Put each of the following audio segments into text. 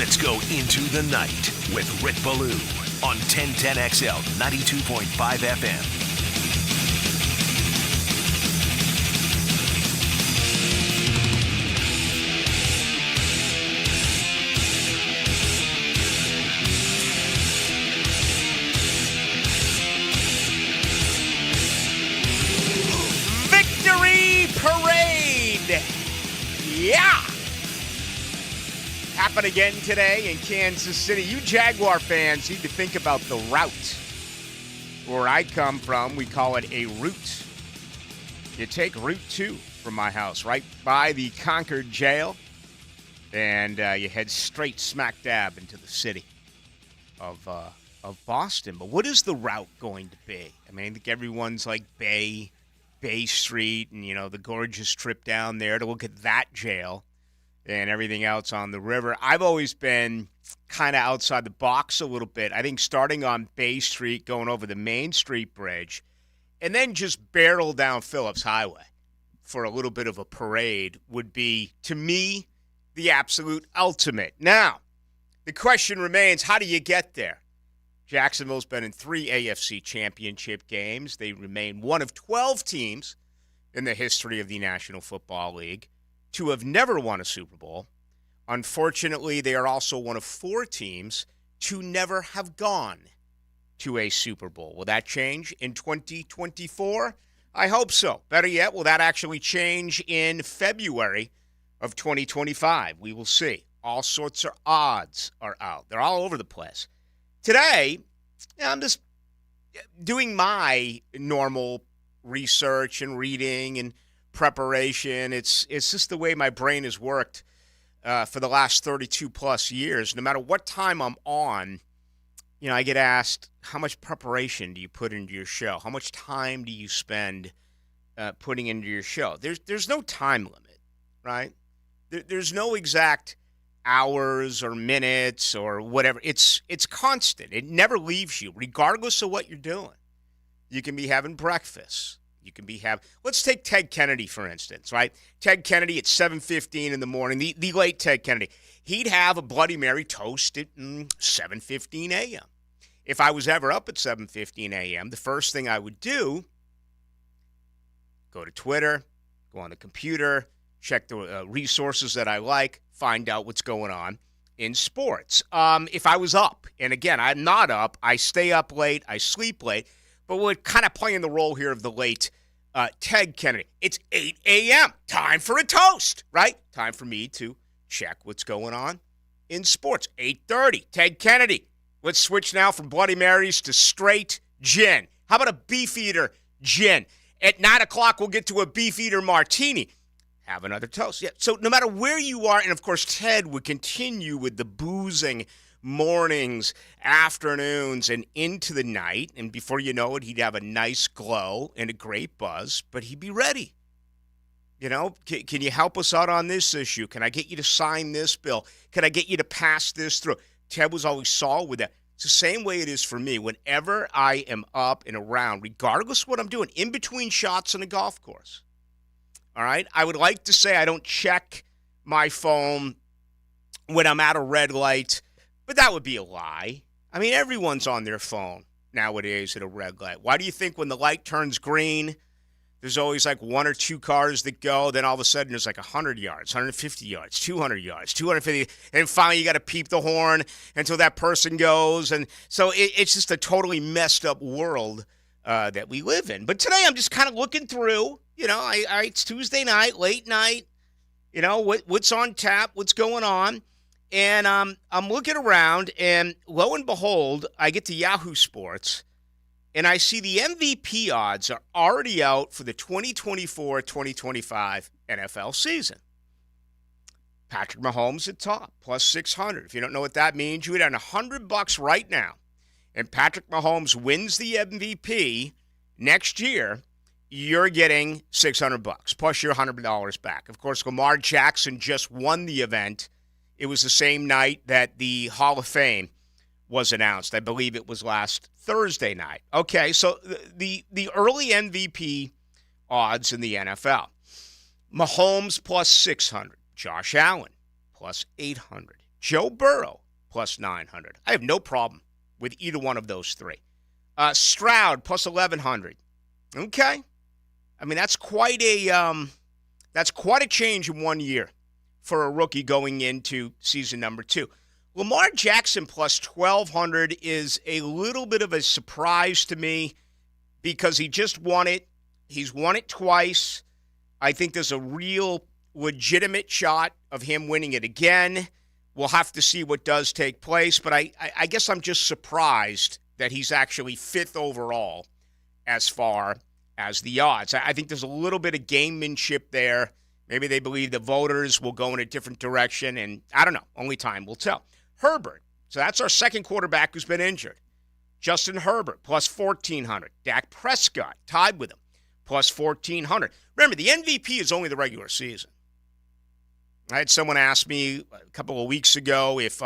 Let's go into the night with Rick Ballou on 1010XL 92.5 FM. Parade. Yeah. Happen again today in Kansas City. You Jaguar fans need to think about the route. Where I come from, we call it a route. You take Route 2 from my house, right by the Concord jail, and you head straight smack dab into the city of Boston. But what is the route going to be? I mean, I think everyone's like Bay Street and, you know, the gorgeous trip down there to look at that jail and everything else on the river. I've always been kind of outside the box a little bit. I think starting on Bay Street, going over the Main Street Bridge, and then just barrel down Phillips Highway for a little bit of a parade would be, to me, the absolute ultimate. Now, the question remains, how do you get there? Jacksonville's been in 3 AFC championship games. They remain one of 12 teams in the history of the National Football League to have never won a Super Bowl. Unfortunately, they are also one of 4 teams to never have gone to a Super Bowl. Will that change in 2024? I hope so. Better yet, will that actually change in February of 2025? We will see. All sorts of odds are out. They're all over the place. Today, I'm just doing my normal research and reading and preparation. It's just the way my brain has worked for the last 32-plus years. No matter what time I'm on, you know, I get asked, how much preparation do you put into your show? How much time do you spend putting into your show? There's no time limit, right? There's no exact hours or minutes or whatever. It's constant. It never leaves you, regardless of what you're doing. You can be having breakfast. You can be let's take Ted Kennedy, for instance, right? Ted Kennedy at 7:15 in the morning, the late Ted Kennedy. He'd have a Bloody Mary toast at 7:15 a.m. If I was ever up at 7:15 a.m., the first thing I would do, go to Twitter, go on the computer, check the resources that I like, find out what's going on in sports. If I was up, and again, I'm not up, I stay up late, I sleep late, but we're kind of playing the role here of the late Ted Kennedy. It's 8 a.m., time for a toast, right? Time for me to check what's going on in sports. 8:30, Ted Kennedy. Let's switch now from Bloody Marys to straight gin. How about a Beefeater gin? At 9 o'clock, we'll get to a Beefeater martini. Have another toast. Yeah. So no matter where you are, and of course Ted would continue with the boozing mornings, afternoons, and into the night. And before you know it, he'd have a nice glow and a great buzz, but he'd be ready. You know, can you help us out on this issue? Can I get you to sign this bill? Can I get you to pass this through? Ted was always solid with that. It's the same way it is for me. Whenever I am up and around, regardless of what I'm doing, in between shots on a golf course, all right? I would like to say I don't check my phone when I'm at a red light, but that would be a lie. I mean, everyone's on their phone nowadays at a red light. Why do you think when the light turns green, there's always like 1 or 2 cars that go, then all of a sudden there's like 100 yards, 150 yards, 200 yards, 250, and finally you got to peep the horn until that person goes. And so it's just a totally messed up world that we live in. But today I'm just kind of looking through. You know, it's Tuesday night, late night. You know, what's on tap, what's going on. And I'm looking around, and lo and behold, I get to Yahoo Sports, and I see the MVP odds are already out for the 2024-2025 NFL season. Patrick Mahomes at top, plus 600. If you don't know what that means, you would earn $100 right now. And Patrick Mahomes wins the MVP next year, you're getting $600 plus your $100 back. Of course, Lamar Jackson just won the event. It was the same night that the Hall of Fame was announced. I believe it was last Thursday night. Okay, so the early MVP odds in the NFL. Mahomes plus 600. Josh Allen plus 800. Joe Burrow, plus 900. I have no problem with either one of those three. Stroud, plus 1,100. Okay. I mean, that's quite a change in 1 year for a rookie going into season number 2. Lamar Jackson plus 1,200 is a little bit of a surprise to me because he just won it. He's won it twice. I think there's a real legitimate shot of him winning it again. We'll have to see what does take place, but I guess I'm just surprised that he's actually 5th overall as far as the odds. I think there's a little bit of gamemanship there. Maybe they believe the voters will go in a different direction, and I don't know. Only time will tell. Herbert. So that's our second quarterback who's been injured. Justin Herbert, plus 1,400. Dak Prescott, tied with him, plus 1,400. Remember, the MVP is only the regular season. I had someone ask me a couple of weeks ago if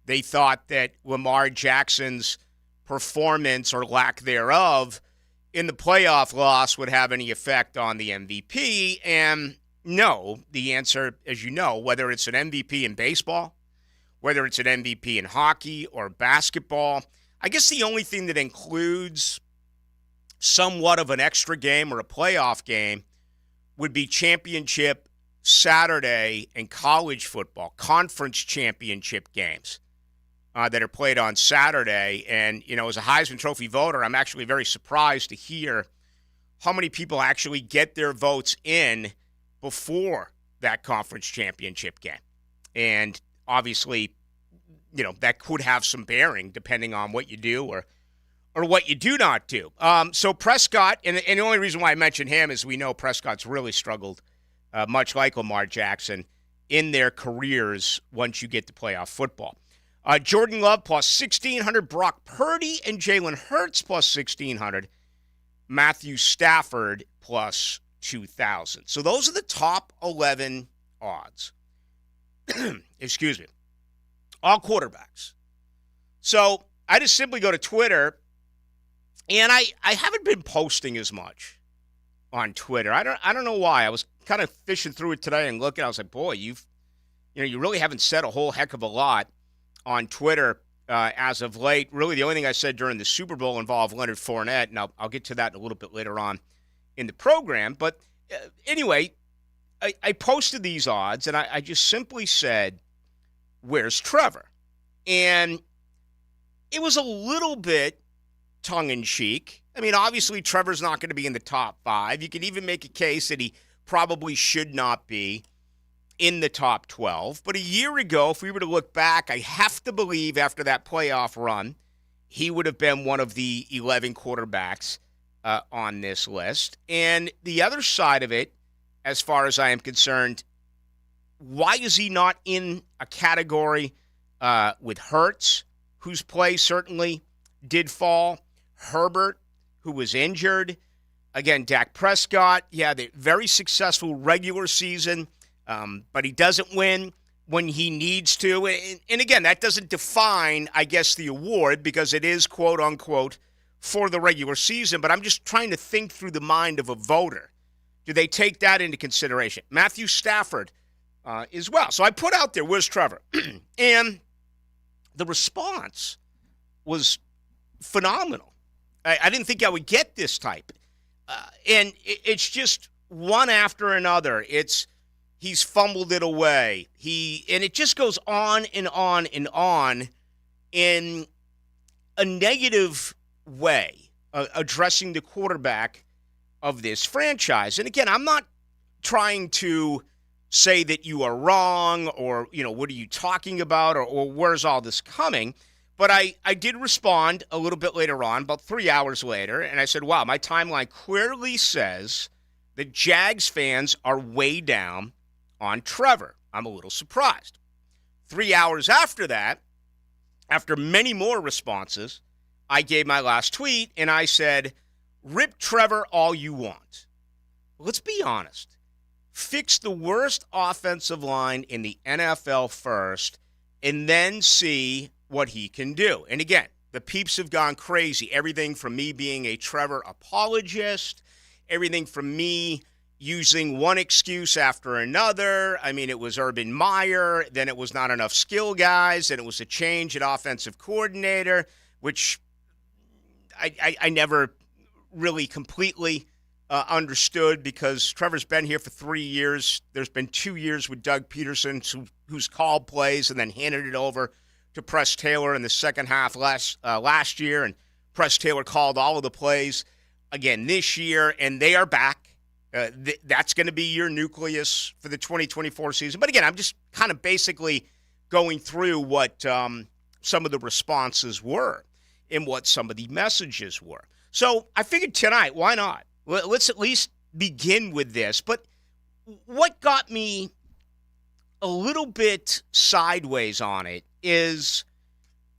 they thought that Lamar Jackson's performance or lack thereof in the playoff loss would have any effect on the MVP. And no, the answer, as you know, whether it's an MVP in baseball, whether it's an MVP in hockey or basketball, I guess the only thing that includes somewhat of an extra game or a playoff game would be championship Saturday and college football, conference championship games that are played on Saturday. And, you know, as a Heisman Trophy voter, I'm actually very surprised to hear how many people actually get their votes in before that conference championship game. And obviously, you know, that could have some bearing depending on what you do or what you do not do. So Prescott, and the only reason why I mention him is we know Prescott's really struggled, much like Lamar Jackson, in their careers once you get to playoff football. Jordan Love plus 1,600. Brock Purdy and Jalen Hurts plus 1,600. Matthew Stafford plus 2,000. So those are the top 11 odds. Excuse me. All quarterbacks. So I just simply go to Twitter, and I haven't been posting as much on Twitter. I don't know why. I was kind of fishing through it today and looking. I was like, boy, you really haven't said a whole heck of a lot on Twitter as of late. Really, the only thing I said during the Super Bowl involved Leonard Fournette, and I'll get to that a little bit later on in the program. But anyway, I posted these odds, and I just simply said, where's Trevor? And it was a little bit tongue-in-cheek. I mean, obviously, Trevor's not going to be in the top 5. You could even make a case that he probably should not be in the top 12. But a year ago, if we were to look back, I have to believe after that playoff run, he would have been one of the 11 quarterbacks on this list. And the other side of it, as far as I am concerned, why is he not in a category with Hurts, whose play certainly did fall, Herbert, who was injured, again, Dak Prescott, the very successful regular season, but he doesn't win when he needs to. And again, that doesn't define, I guess, the award because it is, quote unquote, for the regular season. But I'm just trying to think through the mind of a voter. Do they take that into consideration? Matthew Stafford as well. So I put out there, where's Trevor? And the response was phenomenal. I didn't think I would get this type. And it's just one after another. He's fumbled it away. And it just goes on and on and on in a negative way, addressing the quarterback of this franchise. And again, I'm not trying to say that you are wrong or, what are you talking about or where's all this coming? But I did respond a little bit later on, about 3 hours later, and I said, wow, my timeline clearly says that Jags fans are way down on Trevor. I'm a little surprised. 3 hours after that, after many more responses, I gave my last tweet, and I said, rip Trevor all you want. Let's be honest. Fix the worst offensive line in the NFL first, and then see what he can do. And again, the peeps have gone crazy. Everything from me being a Trevor apologist, everything from me, using one excuse after another. I mean, it was Urban Meyer, then it was not enough skill guys, and it was a change at offensive coordinator, which I never really completely understood because Trevor's been here for 3 years. There's been 2 years with Doug Peterson, who's called plays and then handed it over to Press Taylor in the second half last year, and Press Taylor called all of the plays again this year, and they are back. That's going to be your nucleus for the 2024 season. But again, I'm just kind of basically going through what some of the responses were and what some of the messages were. So I figured tonight, why not? Let's at least begin with this. But what got me a little bit sideways on it is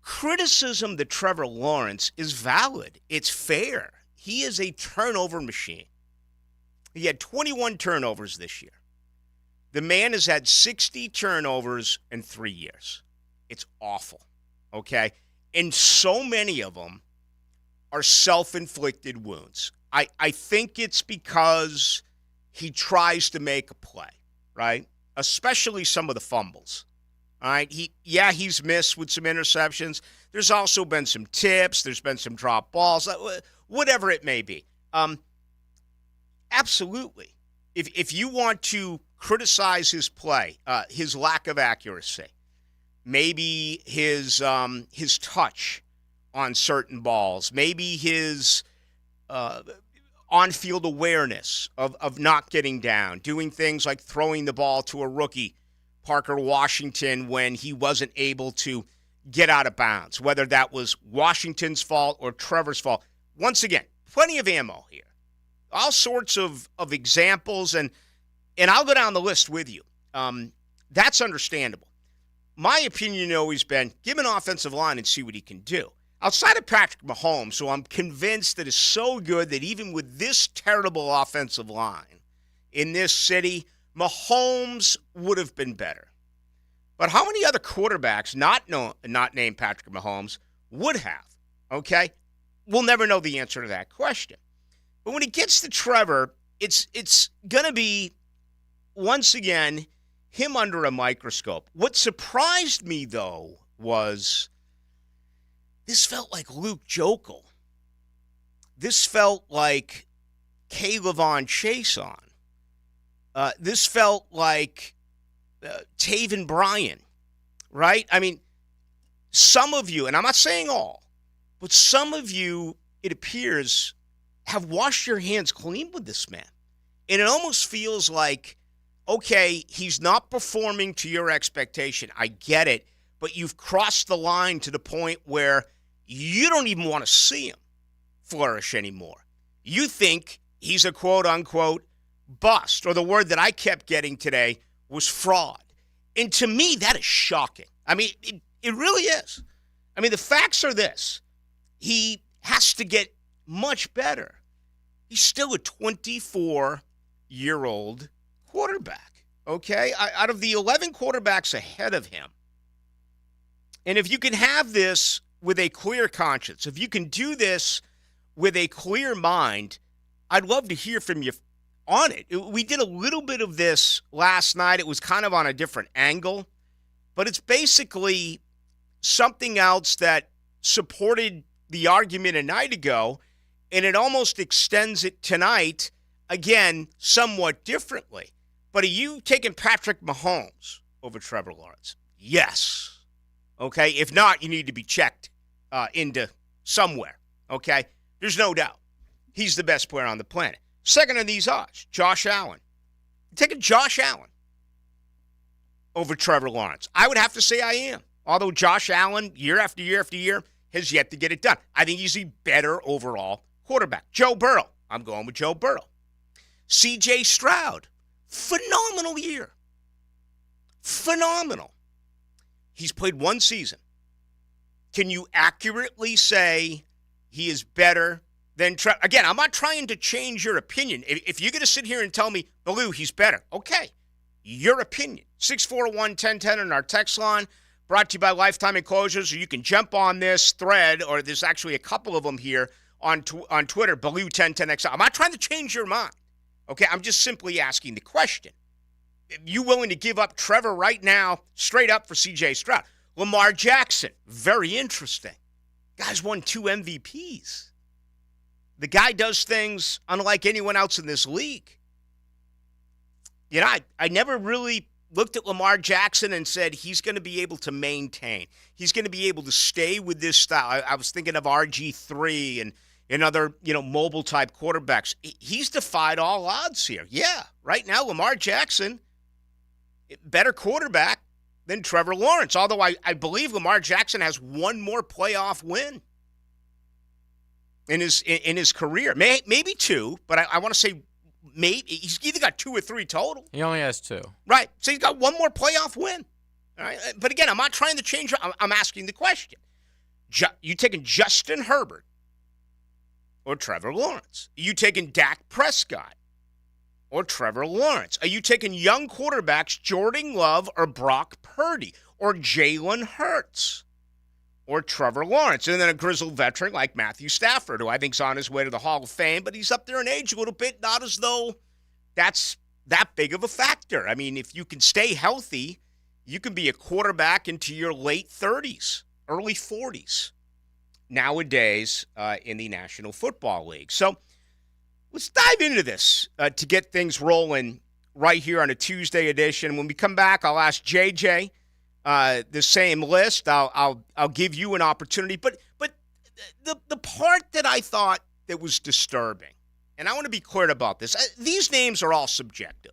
criticism that Trevor Lawrence is valid. It's fair. He is a turnover machine. He had 21 turnovers this year. The man has had 60 turnovers in 3 years. It's awful, okay? And so many of them are self-inflicted wounds. I think it's because he tries to make a play, right? Especially some of the fumbles, all right? He's missed with some interceptions. There's also been some tips. There's been some drop balls, whatever it may be. Absolutely. If you want to criticize his play, his lack of accuracy, maybe his touch on certain balls, maybe his on-field awareness of not getting down, doing things like throwing the ball to a rookie, Parker Washington, when he wasn't able to get out of bounds, whether that was Washington's fault or Trevor's fault. Once again, plenty of ammo here. All sorts of examples, and I'll go down the list with you. That's understandable. My opinion has always been, give him an offensive line and see what he can do. Outside of Patrick Mahomes, who I'm convinced that is so good that even with this terrible offensive line in this city, Mahomes would have been better. But how many other quarterbacks, not named Patrick Mahomes, would have? Okay? We'll never know the answer to that question. But when it gets to Trevor, it's going to be, once again, him under a microscope. What surprised me, though, was this felt like Luke Jokel. This felt like Kayvon Chason. This felt like Taven Bryan, right? I mean, some of you, and I'm not saying all, but some of you, it appears, have washed your hands clean with this man. And it almost feels like, okay, he's not performing to your expectation. I get it. But you've crossed the line to the point where you don't even want to see him flourish anymore. You think he's a quote-unquote bust, or the word that I kept getting today was fraud. And to me, that is shocking. I mean, it really is. I mean, the facts are this. He has to get much better. He's still a 24-year-old quarterback, okay? Out of the 11 quarterbacks ahead of him, and if you can have this with a clear conscience, if you can do this with a clear mind, I'd love to hear from you on it. We did a little bit of this last night. It was kind of on a different angle, but it's basically something else that supported the argument a night ago, and it almost extends it tonight, again, somewhat differently. But are you taking Patrick Mahomes over Trevor Lawrence? Yes. Okay? If not, you need to be checked into somewhere. Okay? There's no doubt. He's the best player on the planet. Second of these odds, Josh Allen. You're taking Josh Allen over Trevor Lawrence. I would have to say I am. Although Josh Allen, year after year after year, has yet to get it done. I think he's a better overall quarterback. Joe Burrow. I'm going with Joe Burrow. C.J. Stroud. Phenomenal year. Phenomenal. He's played one season. Can you accurately say he is better than Trevor? Again, I'm not trying to change your opinion. If you're going to sit here and tell me, Ballou, he's better, okay. Your opinion. 641-1010 on our text line. Brought to you by Lifetime Enclosures. Or you can jump on this thread, or there's actually a couple of them here on Twitter, Ballou1010XL. I'm not trying to change your mind. Okay, I'm just simply asking the question. Are you willing to give up Trevor right now, straight up for C.J. Stroud? Lamar Jackson, very interesting. Guy's won 2 MVPs. The guy does things unlike anyone else in this league. You know, I never really looked at Lamar Jackson and said he's going to be able to maintain. He's going to be able to stay with this style. I was thinking of RG3 and other, mobile-type quarterbacks. He's defied all odds here. Yeah, right now Lamar Jackson, better quarterback than Trevor Lawrence, although I believe Lamar Jackson has one more playoff win in his career. Maybe 2, but I want to say maybe he's either got 2 or 3 total. He only has 2. Right. So he's got one more playoff win. All right. But again, I'm not trying to change. I'm asking the question. You taking Justin Herbert or Trevor Lawrence? Are you taking Dak Prescott or Trevor Lawrence? Are you taking young quarterbacks, Jordan Love or Brock Purdy or Jalen Hurts or Trevor Lawrence? And then a grizzled veteran like Matthew Stafford, who I think's on his way to the Hall of Fame, but he's up there in age a little bit, not as though that's that big of a factor. I mean, if you can stay healthy, you can be a quarterback into your late 30s, early 40s nowadays in the National Football League. So let's dive into this to get things rolling right here on a Tuesday edition. When we come back, I'll ask JJ the same list. I'll give you an opportunity. But the part that I thought that was disturbing, and I want to be clear about this, these names are all subjective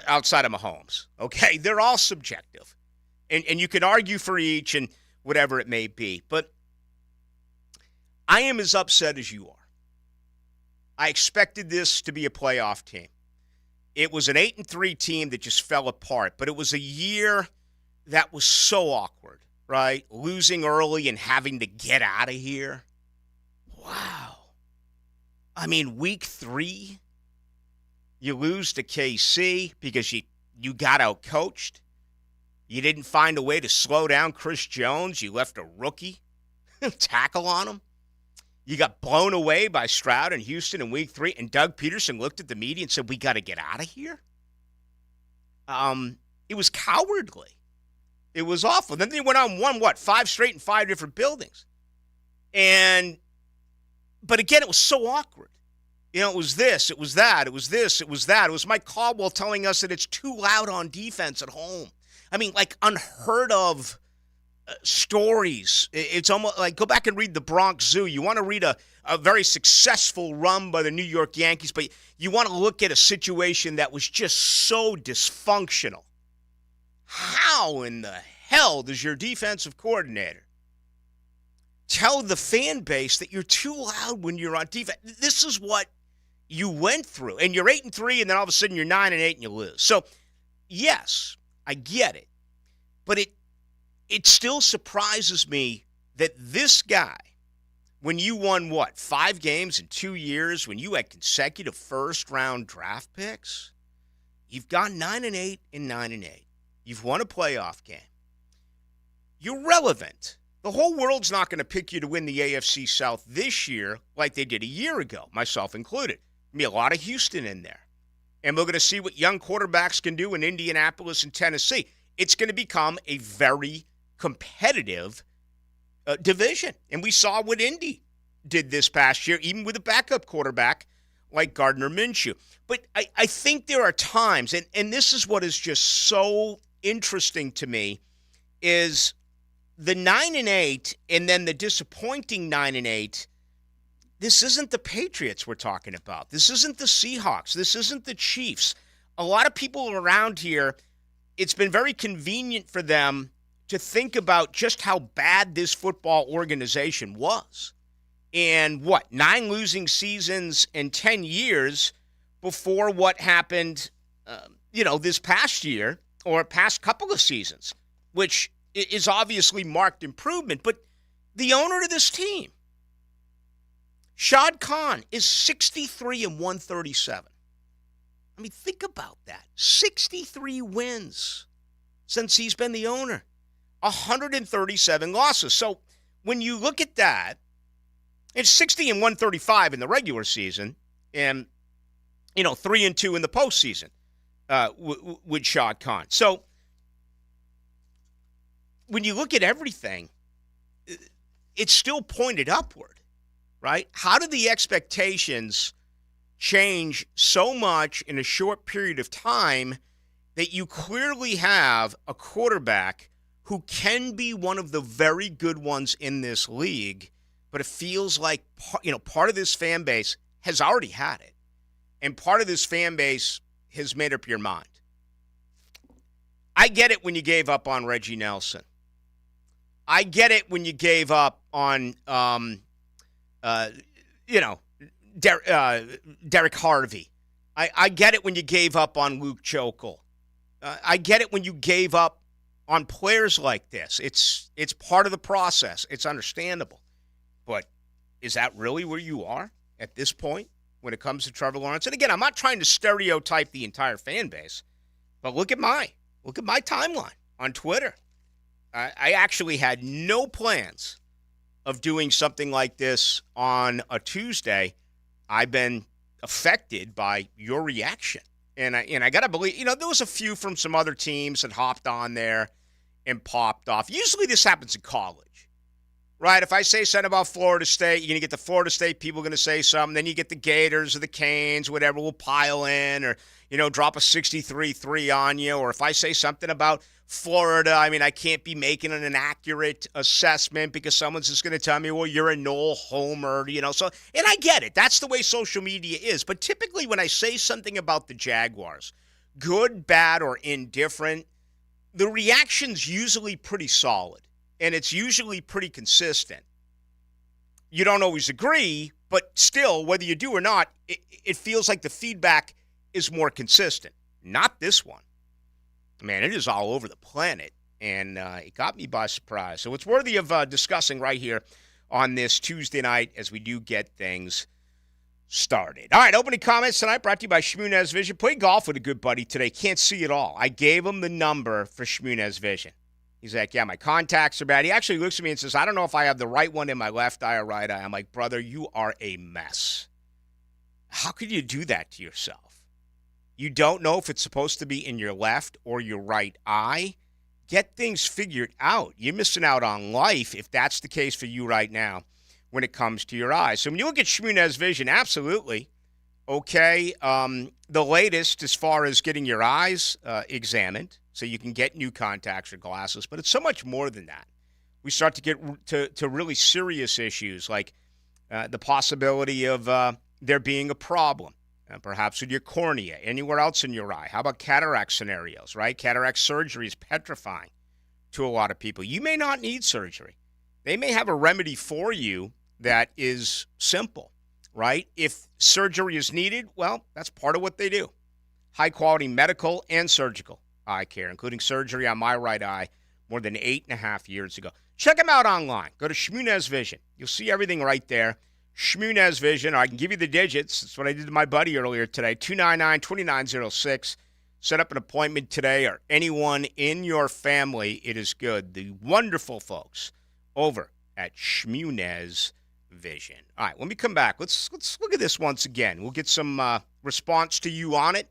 outside of Mahomes, okay? They're all subjective. And you can argue for each and whatever it may be. But I am as upset as you are. I expected this to be a playoff team. It was an 8-3 team that just fell apart, but it was a year that was so awkward, right? Losing early and having to get out of here. Wow. I mean, week 3, you lose to KC because you got out-coached. You didn't find a way to slow down Chris Jones. You left a rookie tackle on him. You got blown away by Stroud and Houston in week 3, and Doug Peterson looked at the media and said, we got to get out of here. It was cowardly. It was awful. Then they went on 5 straight in 5 different buildings. But again, it was so awkward. It was this, it was that, it was this, it was that. It was Mike Caldwell telling us that it's too loud on defense at home. I mean, like unheard of stories. It's almost like go back and read the Bronx Zoo. You want to read a very successful run by the New York Yankees, but you want to look at a situation that was just so dysfunctional. How in the hell does your defensive coordinator tell the fan base that you're too loud when you're on defense? This is what you went through. And you're 8-3, and then all of a sudden you're 9-8 and you lose. So, yes, I get it. But it still surprises me that this guy, when you won, 5 games in 2 years, when you had consecutive first-round draft picks, you've gone 9-8 and 9-8. You've won a playoff game. You're relevant. The whole world's not going to pick you to win the AFC South this year like they did a year ago, myself included. There'll be a lot of Houston in there. And we're going to see what young quarterbacks can do in Indianapolis and Tennessee. It's going to become a very competitive division. And we saw what Indy did this past year, even with a backup quarterback like Gardner Minshew. But I think there are times, and this is what is just so interesting to me, is the 9-8 and then the disappointing 9-8. This isn't the Patriots we're talking about. This isn't the Seahawks. This isn't the Chiefs. A lot of people around here, it's been very convenient for them to think about just how bad this football organization was. And 9 losing seasons in 10 years before what happened, this past year or past couple of seasons, which is obviously marked improvement. But the owner of this team, Shad Khan, is 63-137. I mean, think about that. 63 wins since he's been the owner. 137 losses. So when you look at that, it's 60-135 in the regular season. And 3-2 in the postseason with Shad Khan. So when you look at everything, it's still pointed upward, right? How did the expectations change so much in a short period of time that you clearly have a quarterback who can be one of the very good ones in this league, but it feels like part of this fan base has already had it, and part of this fan base has made up your mind. I get it when you gave up on Reggie Nelson. I get it when you gave up on, Derek Harvey. I get it when you gave up on Luke Chokel. I get it when you gave up on players like this. It's part of the process. It's understandable. But is that really where you are at this point when it comes to Trevor Lawrence? And again, I'm not trying to stereotype the entire fan base, but look at my timeline on Twitter. I actually had no plans of doing something like this on a Tuesday. I've been affected by your reaction. And I got to believe, there was a few from some other teams that hopped on there and popped off. Usually this happens in college, right? If I say something about Florida State, you're going to get the Florida State people going to say something. Then you get the Gators or the Canes, whatever, will pile in or, drop a 63-3 on you. Or if I say something about Florida, I can't be making an accurate assessment because someone's just going to tell me, well, you're a Noel Homer, So, and I get it. That's the way social media is. But typically when I say something about the Jaguars, good, bad, or indifferent, the reaction's usually pretty solid, and it's usually pretty consistent. You don't always agree, but still, whether you do or not, it feels like the feedback is more consistent. Not this one. Man, it is all over the planet, and it got me by surprise. So it's worthy of discussing right here on this Tuesday night as we do get things started. All right, opening comments tonight brought to you by Shmunez Vision. Play golf with a good buddy today. Can't see it all. I gave him the number for Shmunez Vision. He's like, yeah, my contacts are bad. He actually looks at me and says, I don't know if I have the right one in my left eye or right eye. I'm like, brother, you are a mess. How could you do that to yourself? You don't know if it's supposed to be in your left or your right eye? Get things figured out. You're missing out on life if that's the case for you right now when it comes to your eyes. So when you look at Shmunez Vision, absolutely. Okay, the latest as far as getting your eyes examined so you can get new contacts or glasses, but it's so much more than that. We start to get to really serious issues like the possibility of there being a problem, perhaps with your cornea, anywhere else in your eye. How about cataract scenarios, right? Cataract surgery is petrifying to a lot of people. You may not need surgery. They may have a remedy for you that is simple, right? If surgery is needed, well, that's part of what they do. High-quality medical and surgical eye care, including surgery on my right eye more than 8.5 years ago. Check them out online. Go to Shmunez Vision. You'll see everything right there. Shmunez Vision. I can give you the digits. That's what I did to my buddy earlier today. 299-2906. Set up an appointment today, or anyone in your family. It is good. The wonderful folks over at Shmunez Vision. All right, when we come back, let's look at this once again. We'll get some response to you on it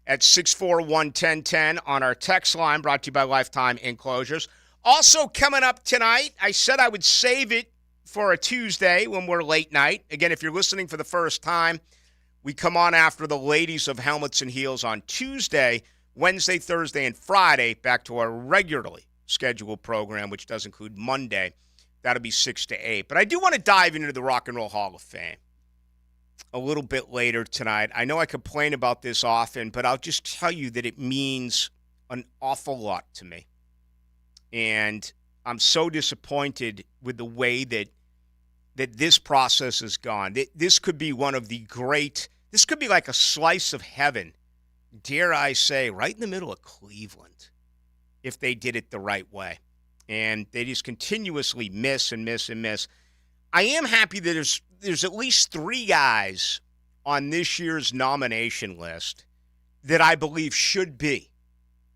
at 641-1010 on our text line, brought to you by Lifetime Enclosures. Also coming up tonight, I said I would save it for a Tuesday when we're late night. Again, if you're listening for the first time, we come on after the ladies of Helmets and Heels on Tuesday, Wednesday, Thursday, and Friday, back to our regularly scheduled program, which does include Monday. That'll be 6 to 8. But I do want to dive into the Rock and Roll Hall of Fame a little bit later tonight. I know I complain about this often, but I'll just tell you that it means an awful lot to me. And I'm so disappointed with the way that this process has gone. This could be one of the great, this could be like a slice of heaven, dare I say, right in the middle of Cleveland, if they did it the right way. And they just continuously miss and miss and miss. I am happy that there's at least 3 guys on this year's nomination list that I believe should be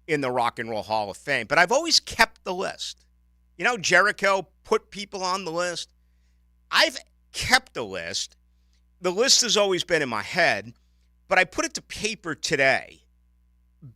in the Rock and Roll Hall of Fame. But I've always kept the list. You know, Jericho put people on the list. I've kept the list. The list has always been in my head. but I put it to paper today.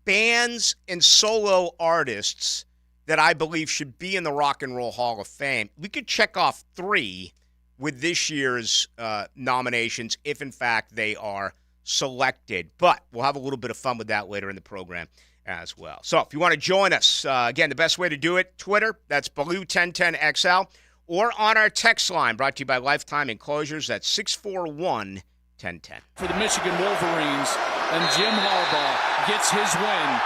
Bands and solo artists that I believe should be in the Rock and Roll Hall of Fame. We could check off 3 with this year's nominations if, in fact, they are selected. But we'll have a little bit of fun with that later in the program as well. So if you want to join us, again, the best way to do it, Twitter, that's Ballou1010XL, or on our text line, brought to you by Lifetime Enclosures, that's 641-1010. For the Michigan Wolverines, and Jim Harbaugh gets his win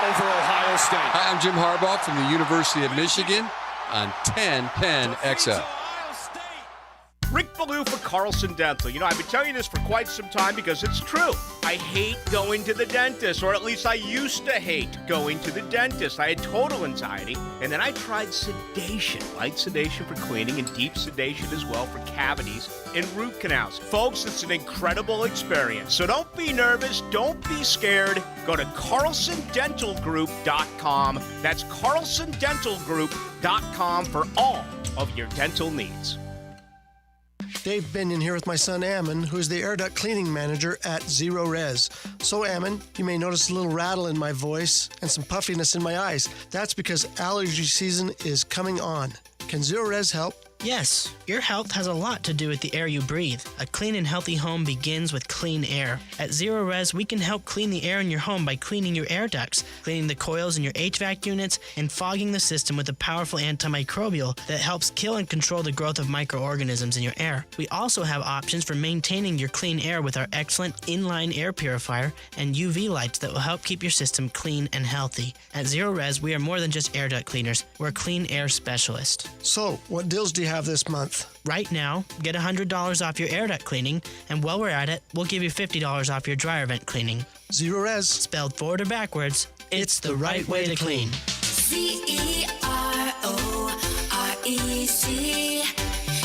over Ohio State. Hi, I'm Jim Harbaugh from the University of Michigan on 1010XL. Rick Ballou for Carlson Dental. You know, I've been telling you this for quite some time because it's true. I hate going to the dentist, or at least I used to hate going to the dentist. I had total anxiety, and then I tried sedation, light sedation for cleaning and deep sedation as well for cavities and root canals. Folks, it's an incredible experience. So don't be nervous. Don't be scared. Go to carlsondentalgroup.com. That's carlsondentalgroup.com for all of your dental needs. Dave Binion here with my son Ammon, who is the air duct cleaning manager at Zero Res. So Ammon, you may notice a little rattle in my voice and some puffiness in my eyes. That's because allergy season is coming on. Can Zero Res help? Yes, your health has a lot to do with the air you breathe. A clean and healthy home begins with clean air. At Zero Res, we can help clean the air in your home by cleaning your air ducts, cleaning the coils in your HVAC units, and fogging the system with a powerful antimicrobial that helps kill and control the growth of microorganisms in your air. We also have options for maintaining your clean air with our excellent inline air purifier and UV lights that will help keep your system clean and healthy. At Zero Res, we are more than just air duct cleaners. We're a clean air specialist. So, what deals do you have this month? Right now, get $100 off your air duct cleaning, and while we're at it, we'll give you $50 off your dryer vent cleaning. Zero Res. Spelled forward or backwards, it's the right way to clean. CEROREC,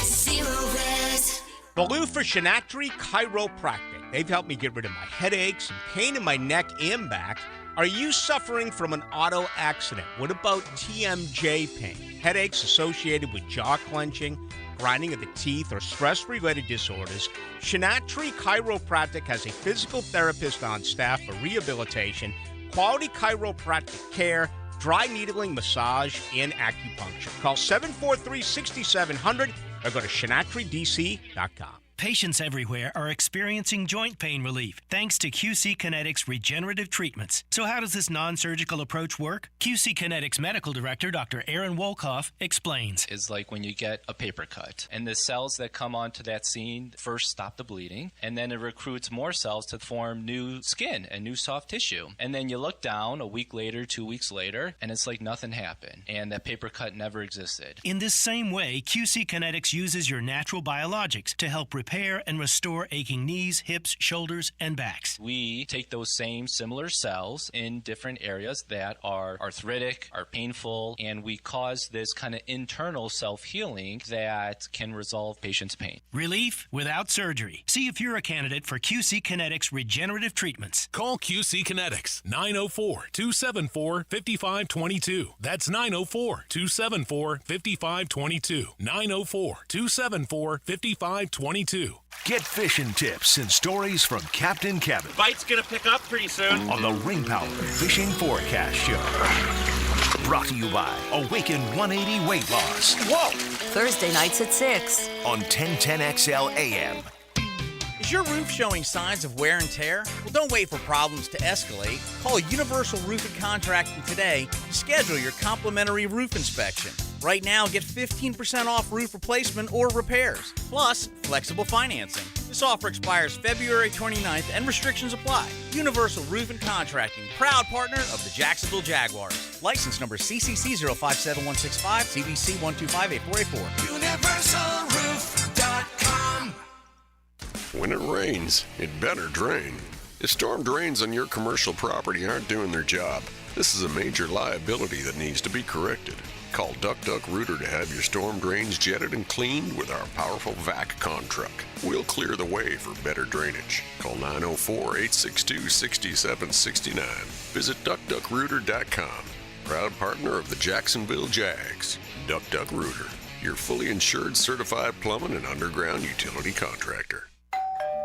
Zero Res. Ballou for Shinatri Chiropractic. They've helped me get rid of my headaches and pain in my neck and back. Are you suffering from an auto accident? What about TMJ pain? Headaches associated with jaw clenching, grinding of the teeth, or stress-related disorders? Shinatri Chiropractic has a physical therapist on staff for rehabilitation, quality chiropractic care, dry needling, massage, and acupuncture. Call 743-6700 or go to ShinatriDC.com. Patients everywhere are experiencing joint pain relief thanks to QC Kinetics regenerative treatments. So how does this non-surgical approach work? QC Kinetics Medical Director Dr. Aaron Wolkoff explains. Is like when you get a paper cut and the cells that come onto that scene first stop the bleeding, and then it recruits more cells to form new skin and new soft tissue. And then you look down a week later, 2 weeks later, and it's like nothing happened and that paper cut never existed. In this same way, QC Kinetics uses your natural biologics to help repair and restore aching knees, hips, shoulders, and backs. We take those same similar cells in different areas that are arthritic, are painful, and we cause this kind of internal self-healing that can resolve patients' pain. Relief without surgery. See if you're a candidate for QC Kinetics regenerative treatments. Call QC Kinetics, 904-274-5522. That's 904-274-5522. 904-274-5522. Get fishing tips and stories from Captain Kevin Bite's gonna pick up pretty soon on the Ring Power Fishing Forecast Show. Brought to you by Awaken 180 Weight Loss. Whoa! Thursday nights at 6 On 1010XL AM. Is your roof showing signs of wear and tear? Well, don't wait for problems to escalate. Call Universal Roofing Contracting today to schedule your complimentary roof inspection. Right now, get 15% off roof replacement or repairs, plus flexible financing. This offer expires February 29th and restrictions apply. Universal Roofing Contracting, proud partner of the Jacksonville Jaguars. License number CCC 057165, CBC 1258484. UniversalRoof.com. When it rains, it better drain. If storm drains on your commercial property aren't doing their job, this is a major liability that needs to be corrected. Call Duck Duck Rooter to have your storm drains jetted and cleaned with our powerful vac con truck. We'll clear the way for better drainage. Call 904-862-6769. Visit DuckDuckRooter.com. Proud partner of the Jacksonville Jags. Duck Duck Rooter, your fully insured certified plumbing and underground utility contractor.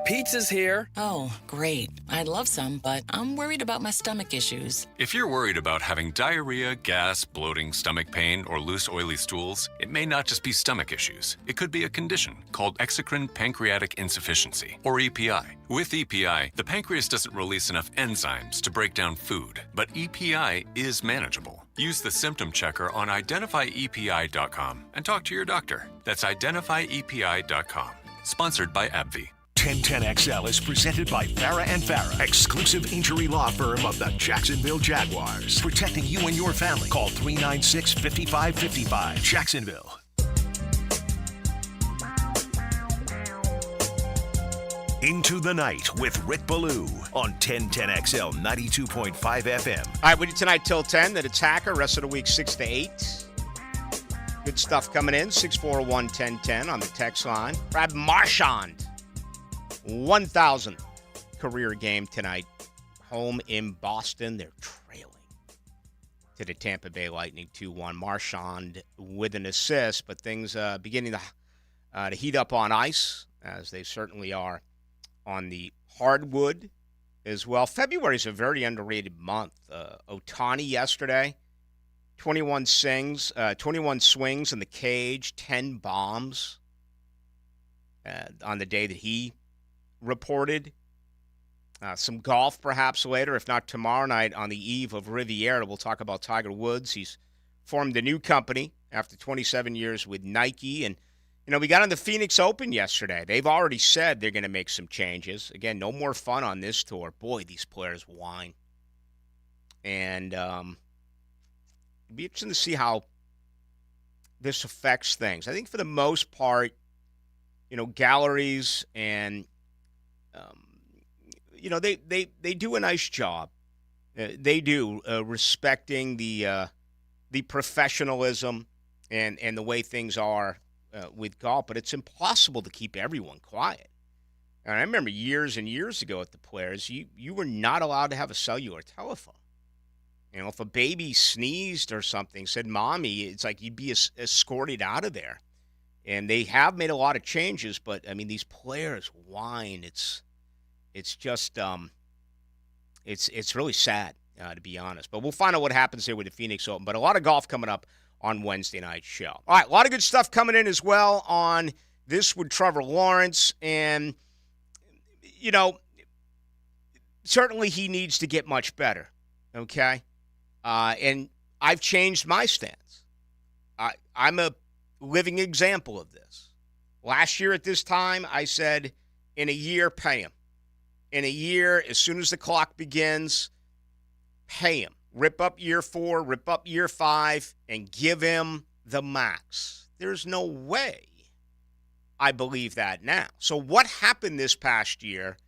Pizza's here. Oh, great. I'd love some, but I'm worried about my stomach issues. If you're worried about having diarrhea, gas, bloating, stomach pain, or loose, oily stools, it may not just be stomach issues. It could be a condition called exocrine pancreatic insufficiency, or EPI. With EPI, the pancreas doesn't release enough enzymes to break down food, but EPI is manageable. Use the symptom checker on identifyepi.com and talk to your doctor. That's identifyepi.com. Sponsored by AbbVie. 1010XL is presented by Farah & Farah, exclusive injury law firm of the Jacksonville Jaguars. Protecting you and your family. Call 396-5555. Jacksonville. Into the Night with Rick Ballou on 1010XL 92.5 FM. All right, with you tonight till 10. That it's Hacker. Rest of the week 6 to 8. Good stuff coming in. 641-1010 on the text line. Brad Marchand. 1,000th career game tonight. Home in Boston. They're trailing to the Tampa Bay Lightning 2-1. Marchand with an assist, but things beginning to heat up on ice, as they certainly are on the hardwood as well. February is a very underrated month. Ohtani yesterday, 21 swings in the cage, 10 bombs on the day that he reported. Some golf perhaps later, if not tomorrow night on the eve of Riviera. We'll talk about Tiger Woods. He's formed a new company after 27 years with Nike. And, we got on the Phoenix Open yesterday. They've already said they're going to make some changes. Again, no more fun on this tour. Boy, these players whine. And it'll be interesting to see how this affects things. I think for the most part, galleries and they do a nice job. They do respecting the professionalism and the way things are with golf, but it's impossible to keep everyone quiet. And I remember years and years ago at the Players, you were not allowed to have a cellular telephone. If a baby sneezed or something, said "mommy," it's like you'd be escorted out of there. And they have made a lot of changes, but these players whine. It's just it's really sad, to be honest. But we'll find out what happens here with the Phoenix Open. But a lot of golf coming up on Wednesday night's show. All right, a lot of good stuff coming in as well on this with Trevor Lawrence. And, certainly he needs to get much better, okay? And I've changed my stance. I'm a living example of this. Last year at this time, I said, in a year, pay him. In a year, as soon as the clock begins, pay him. Rip up year 4, rip up year 5, and give him the max. There's no way I believe that now. So what happened this past year?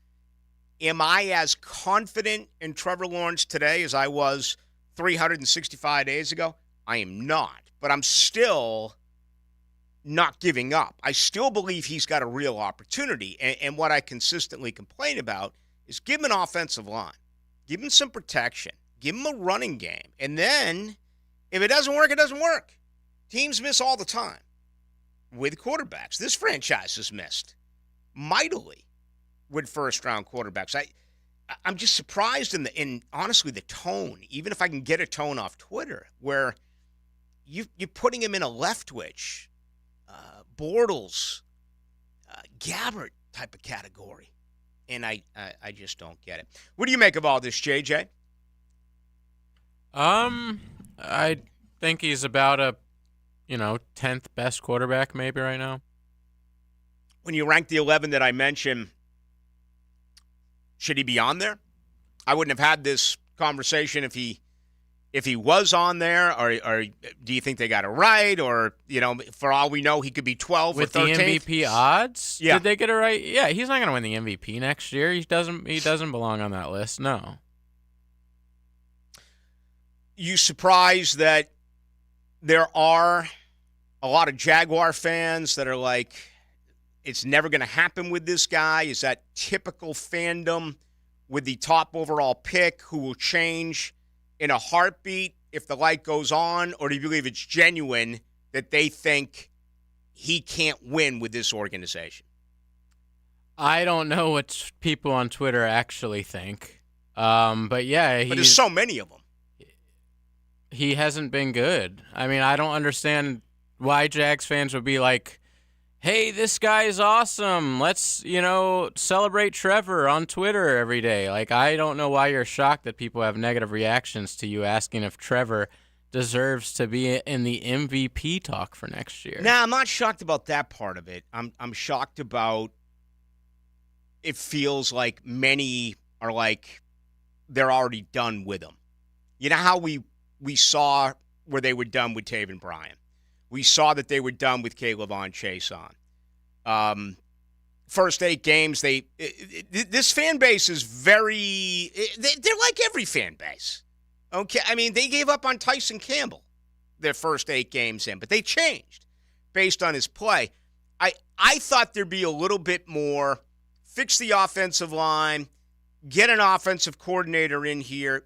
Am I as confident in Trevor Lawrence today as I was 365 days ago? I am not. But I'm still not giving up. I still believe he's got a real opportunity. And what I consistently complain about is give him an offensive line. Give him some protection. Give him a running game. And then, if it doesn't work, it doesn't work. Teams miss all the time with quarterbacks. This franchise has missed mightily with first-round quarterbacks. I'm just surprised in honestly, the tone, even if I can get a tone off Twitter, where you're putting him in a Leftwich, Bortles, Gabbert type of category. And I just don't get it. What do you make of all this, JJ? I think he's about a, 10th best quarterback maybe right now. When you rank the 11 that I mentioned, should he be on there? I wouldn't have had this conversation if he was on there, or do you think they got it right? Or, for all we know, he could be 12 with or 13th. With the MVP odds? Yeah. Did they get it right? Yeah, he's not going to win the MVP next year. He doesn't belong on that list, no. You surprised that there are a lot of Jaguar fans that are like, it's never going to happen with this guy? Is that typical fandom with the top overall pick who will change in a heartbeat if the light goes on? Or do you believe it's genuine that they think he can't win with this organization? I don't know what people on Twitter actually think. But yeah, but there's so many of them. He hasn't been good. I mean, I don't understand why Jags fans would be like, hey, this guy is awesome. Let's, celebrate Trevor on Twitter every day. Like, I don't know why you're shocked that people have negative reactions to you asking if Trevor deserves to be in the MVP talk for next year. Nah, I'm not shocked about that part of it. I'm shocked about it feels like many are like they're already done with him. You know how we saw where they were done with Taven Bryan. We saw that they were done with K'Lavon Chaisson. First 8 games, this fan base is very – they're like every fan base. Okay, I mean, they gave up on Tyson Campbell their first 8 games in, but they changed based on his play. I thought there'd be a little bit more fix the offensive line, get an offensive coordinator in here,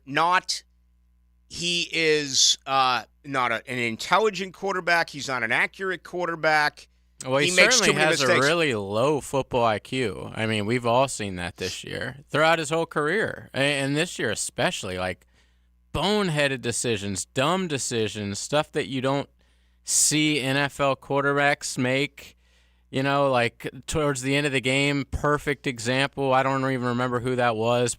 he is not an intelligent quarterback. He's not an accurate quarterback. Well, he makes certainly too many has mistakes. a really low football IQ. I mean, we've all seen that this year, throughout his whole career, and this year especially. Like, boneheaded decisions, dumb decisions, stuff that you don't see NFL quarterbacks make. Like towards the end of the game, perfect example. I don't even remember who that was,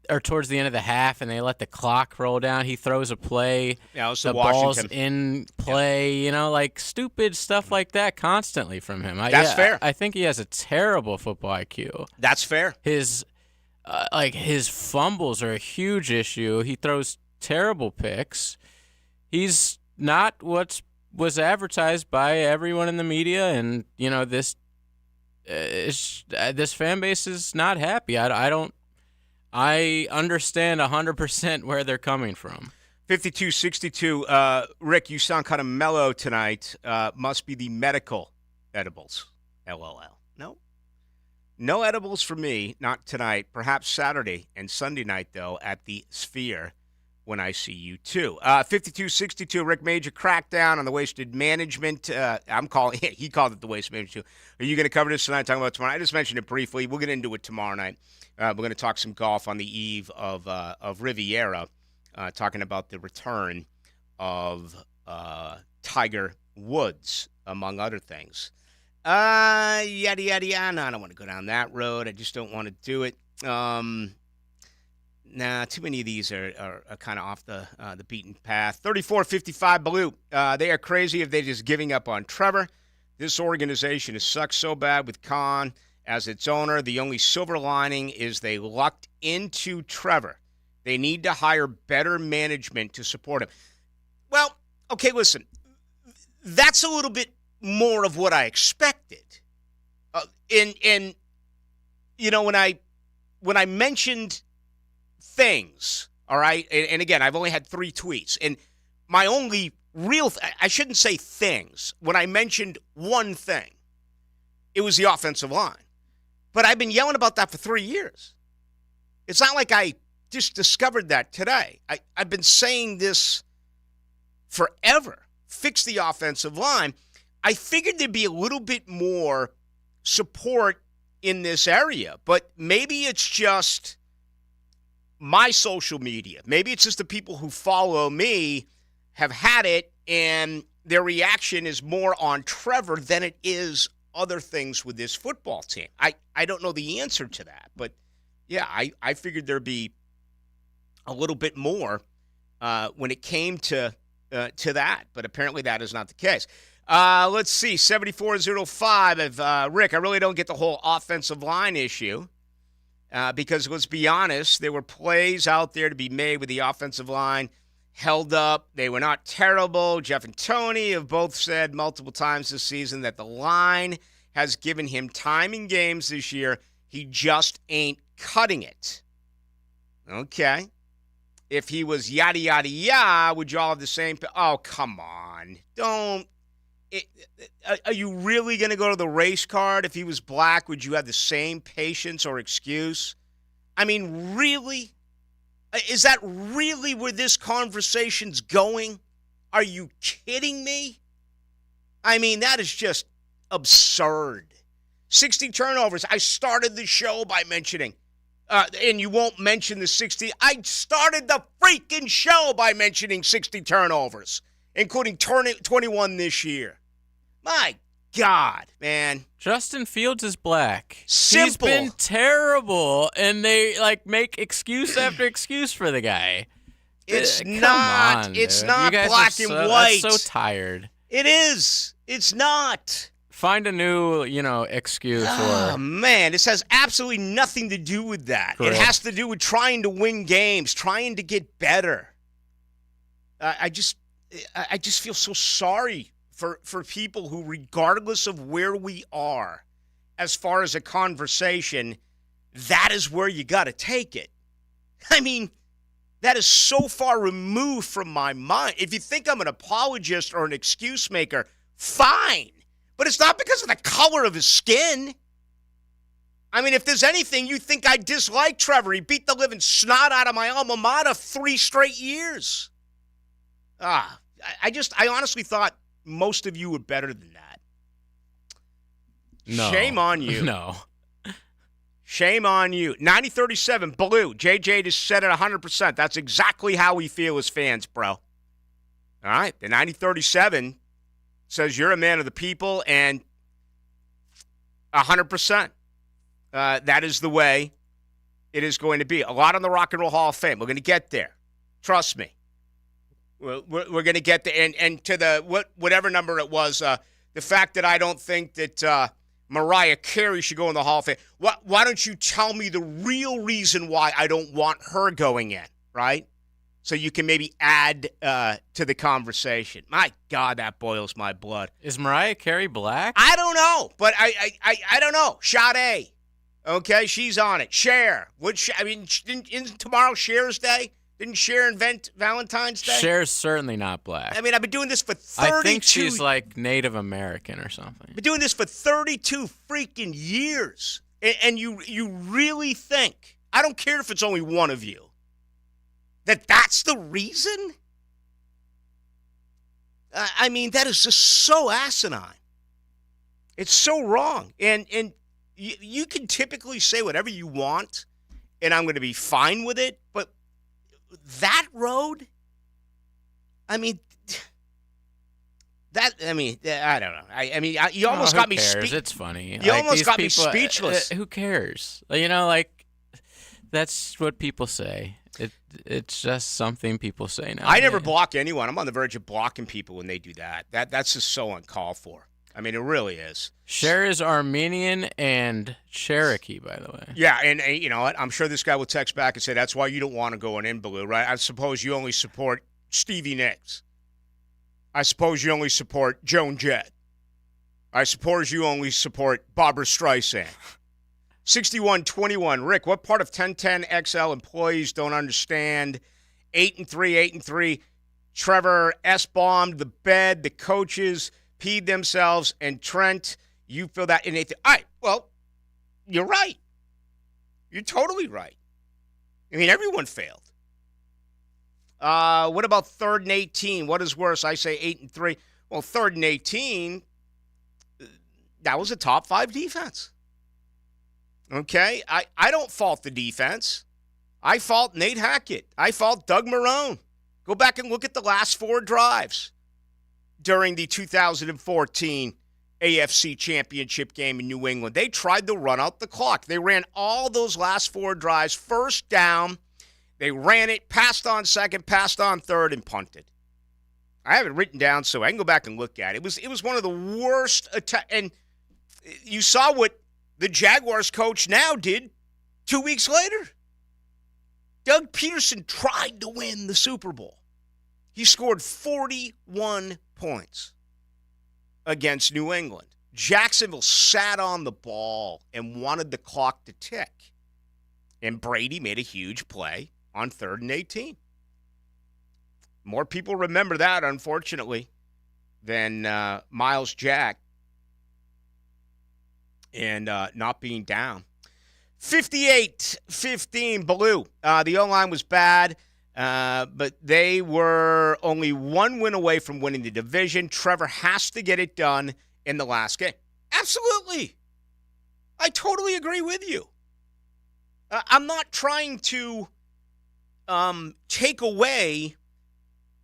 or towards the end of the half, and they let the clock roll down. He throws a play. Yeah, it was the Washington. Ball's in play. Yeah. Like stupid stuff like that constantly from him. That's fair. I think he has a terrible football IQ. That's fair. His fumbles are a huge issue. He throws terrible picks. He's not what was advertised by everyone in the media, and this fan base is not happy. I understand 100% where they're coming from. 52-62. Rick, you sound kind of mellow tonight. Must be the medical edibles. LOL. No edibles for me, not tonight. Perhaps Saturday and Sunday night, though, at the Sphere when I see you, too. 52-62, Rick Major crackdown on the wasted management. He called it the waste management, too. Are you going to cover this tonight, talking about tomorrow? I just mentioned it briefly. We'll get into it tomorrow night. We're going to talk some golf on the eve of Riviera, talking about the return of Tiger Woods, among other things. Yada, yada, yada. No, I don't want to go down that road. I just don't want to do it. Too many of these are kind of off the beaten path. 34-55 Ballou. They are crazy if they're just giving up on Trevor. This organization has sucked so bad with Khan as its owner. The only silver lining is they lucked into Trevor. They need to hire better management to support him. Well, okay, listen. That's a little bit more of what I expected. When I mentioned things, all right, and again, I've only had 3 tweets, and my only I shouldn't say things. When I mentioned one thing, it was the offensive line. But I've been yelling about that for 3 years. It's not like I just discovered that today. I've been saying this forever. Fix the offensive line. I figured there'd be a little bit more support in this area, but maybe it's just my social media. Maybe it's just the people who follow me have had it, and their reaction is more on Trevor than it is other things with this football team. I don't know the answer to that, but yeah, I figured there'd be a little bit more when it came to that, but apparently that is not the case. Let's see, 7405 of Rick. I really don't get the whole offensive line issue because let's be honest, there were plays out there to be made with the offensive line held up. They were not terrible. Jeff and Tony have both said multiple times this season that the line has given him time in games this year. He just ain't cutting it. Okay. If he was yada, yada, yada, would you all have the same? Oh, come on. Don't. Are you really going to go to the race card? If he was black, would you have the same patience or excuse? I mean, really? Is that really where this conversation's going? Are you kidding me? I mean, that is just absurd. 60 turnovers. I started the show by mentioning, and you won't mention the 60. I started the freaking show by mentioning 60 turnovers, including 21 this year. My God, man. Justin Fields is black. Simple. He's been terrible, and they make excuse after excuse for the guy. It's Come not. on, It's dude. not You guys black are and white. That's so tired. It is. It's not. Find a new, excuse. Oh, or man, this has absolutely nothing to do with that. Correct. It has to do with trying to win games, trying to get better. I just feel so sorry for people who, regardless of where we are, as far as a conversation, that is where you got to take it. I mean, that is so far removed from my mind. If you think I'm an apologist or an excuse maker, fine. But it's not because of the color of his skin. I mean, if there's anything you think I dislike Trevor, he beat the living snot out of my alma mater 3 straight years. I honestly thought most of you were better than that. no. Shame on you. No. Shame on you. 90-37, Ballou. JJ just said it 100%. That's exactly how we feel as fans, bro. All right, the 90-37 says you're a man of the people, and 100%. That is the way it is going to be. A lot on the Rock and Roll Hall of Fame. We're going to get there. Trust me. We're going to get there. And to the whatever number it was, the fact that I don't think that Mariah Carey should go in the Hall of Fame. Why don't you tell me the real reason why I don't want her going in, right? So you can maybe add to the conversation. My God, that boils my blood. Is Mariah Carey black? I don't know, but I don't know. Sade, okay, she's on it. Cher, isn't tomorrow Cher's Day? Didn't Cher invent Valentine's Day? Cher's certainly not black. I mean, I've been doing this for 32. I think she's like Native American or something. I've been doing this for 32 freaking years, and you really think, I don't care if it's only one of you, that's the reason? I mean, that is just so asinine. It's so wrong. And you can typically say whatever you want, and I'm going to be fine with it, but that road, I don't know. You almost got me speechless. It's funny. You almost got me speechless. Who cares? That's what people say. It's just something people say now. I never block anyone. I'm on the verge of blocking people when they do that. That's just so uncalled for. I mean, it really is. Cher is Armenian and Cherokee, by the way. Yeah, and you know what? I'm sure this guy will text back and say, that's why you don't want to go in Ballou, right? I suppose you only support Stevie Nicks. I suppose you only support Joan Jett. I suppose you only support Barbra Streisand. 6121, Rick, what part of 1010 XL employees don't understand 8-3? Trevor S-bombed the bed, the coaches peed themselves, and Trent, you feel that in 8. All right, well, you're right. You're totally right. I mean, everyone failed. What about 3rd and 18? What is worse? I say 8-3. Well, 3rd and 18, that was a top 5 defense. Okay? I don't fault the defense. I fault Nate Hackett. I fault Doug Marrone. Go back and look at the last 4 drives during the 2014 AFC Championship game in New England. They tried to run out the clock. They ran all those last 4 drives. First down, they ran it, passed on second, passed on third, and punted. I have it written down so I can go back and look at it. It was one of the worst attacks. And you saw what the Jaguars coach now did 2 weeks later. Doug Peterson tried to win the Super Bowl. He scored 41 points against New England. Jacksonville sat on the ball and wanted the clock to tick. And Brady made a huge play on 3rd and 18. More people remember that, unfortunately, than Miles Jack and not being down. 58-15, Ballou. The O-line was bad, but they were only 1 win away from winning the division. Trevor has to get it done in the last game. Absolutely. I totally agree with you. I'm not trying to take away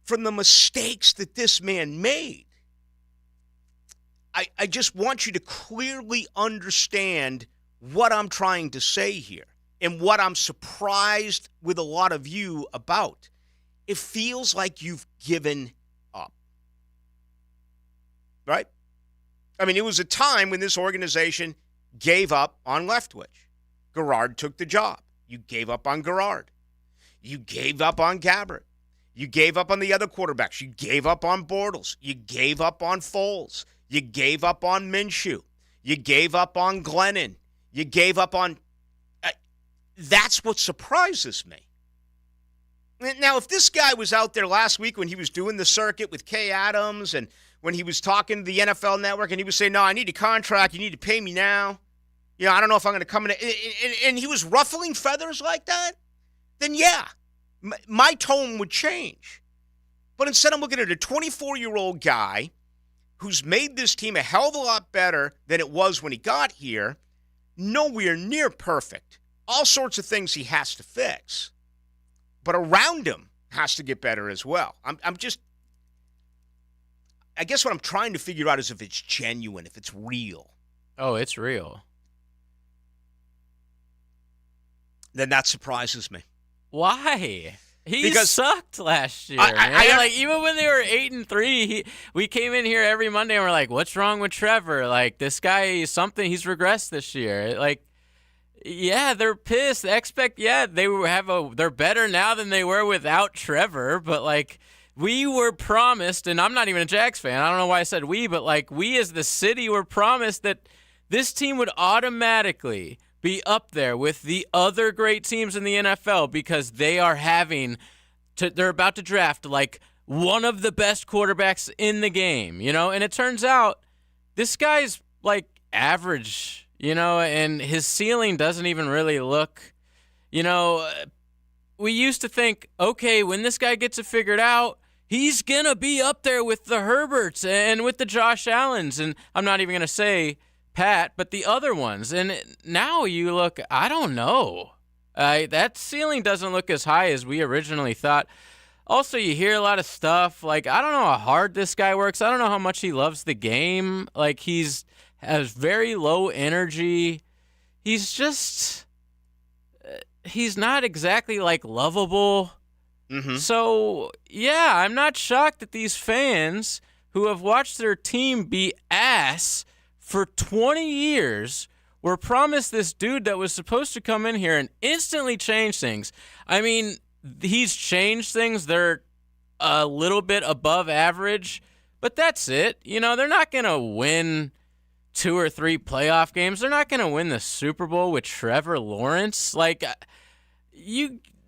from the mistakes that this man made. I just want you to clearly understand what I'm trying to say here and what I'm surprised with a lot of you about. It feels like you've given up. Right? I mean, it was a time when this organization gave up on Leftwich. Garrard took the job. You gave up on Garrard. You gave up on Gabbert. You gave up on the other quarterbacks. You gave up on Bortles. You gave up on Foles. You gave up on Minshew. You gave up on Glennon. You gave up on... that's what surprises me. Now, if this guy was out there last week when he was doing the circuit with Kay Adams and when he was talking to the NFL Network and he was saying, no, I need a contract, you need to pay me now. You know, I don't know if I'm going to come in. And he was ruffling feathers like that, then yeah, my tone would change. But instead I'm looking at a 24-year-old guy who's made this team a hell of a lot better than it was when he got here, nowhere near perfect. All sorts of things he has to fix. But around him has to get better as well. I guess what I'm trying to figure out is if it's genuine, if it's real. Oh, it's real. Then that surprises me. Why? He Because sucked last year. Like even when they were 8-3, we came in here every Monday and we're like, "What's wrong with Trevor? Like this guy is something. He's regressed this year." Like, yeah, they're pissed. They're better now than they were without Trevor. But like, we were promised, and I'm not even a Jags fan. I don't know why I said we, but like we as the city were promised that this team would automatically be up there with the other great teams in the NFL because they're about to draft like one of the best quarterbacks in the game, you know? And it turns out this guy's like average, you know, and his ceiling doesn't even really look, you know, we used to think, okay, when this guy gets it figured out, he's going to be up there with the Herberts and with the Josh Allens. And I'm not even going to say Pat, but the other ones. And now you look, I don't know. That ceiling doesn't look as high as we originally thought. Also, you hear a lot of stuff. Like, I don't know how hard this guy works. I don't know how much he loves the game. Like, has very low energy. He's just, he's not exactly, like, lovable. Mm-hmm. So, yeah, I'm not shocked that these fans who have watched their team be ass for 20 years were promised this dude that was supposed to come in here and instantly change things. I mean, he's changed things. They're a little bit above average, but that's it. You know, they're not going to win 2 or 3 playoff games. They're not going to win the Super Bowl with Trevor Lawrence. Like,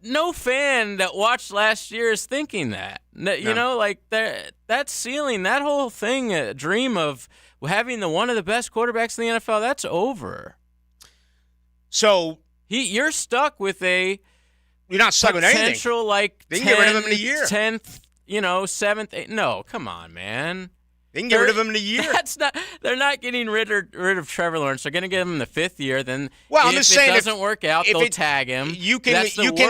no fan that watched last year is thinking that. You know, like that ceiling, that whole thing, a dream of having one of the best quarterbacks in the NFL, that's over. So you're stuck with you're not stuck with anything. Potential like they can get rid of him in a year. 10th, 7th, 8th. No, come on, man. They can get rid of him in a year. They're not getting rid of Trevor Lawrence. They're going to give him the 5th year. Then I'm just saying, it doesn't work out, they'll tag him. You can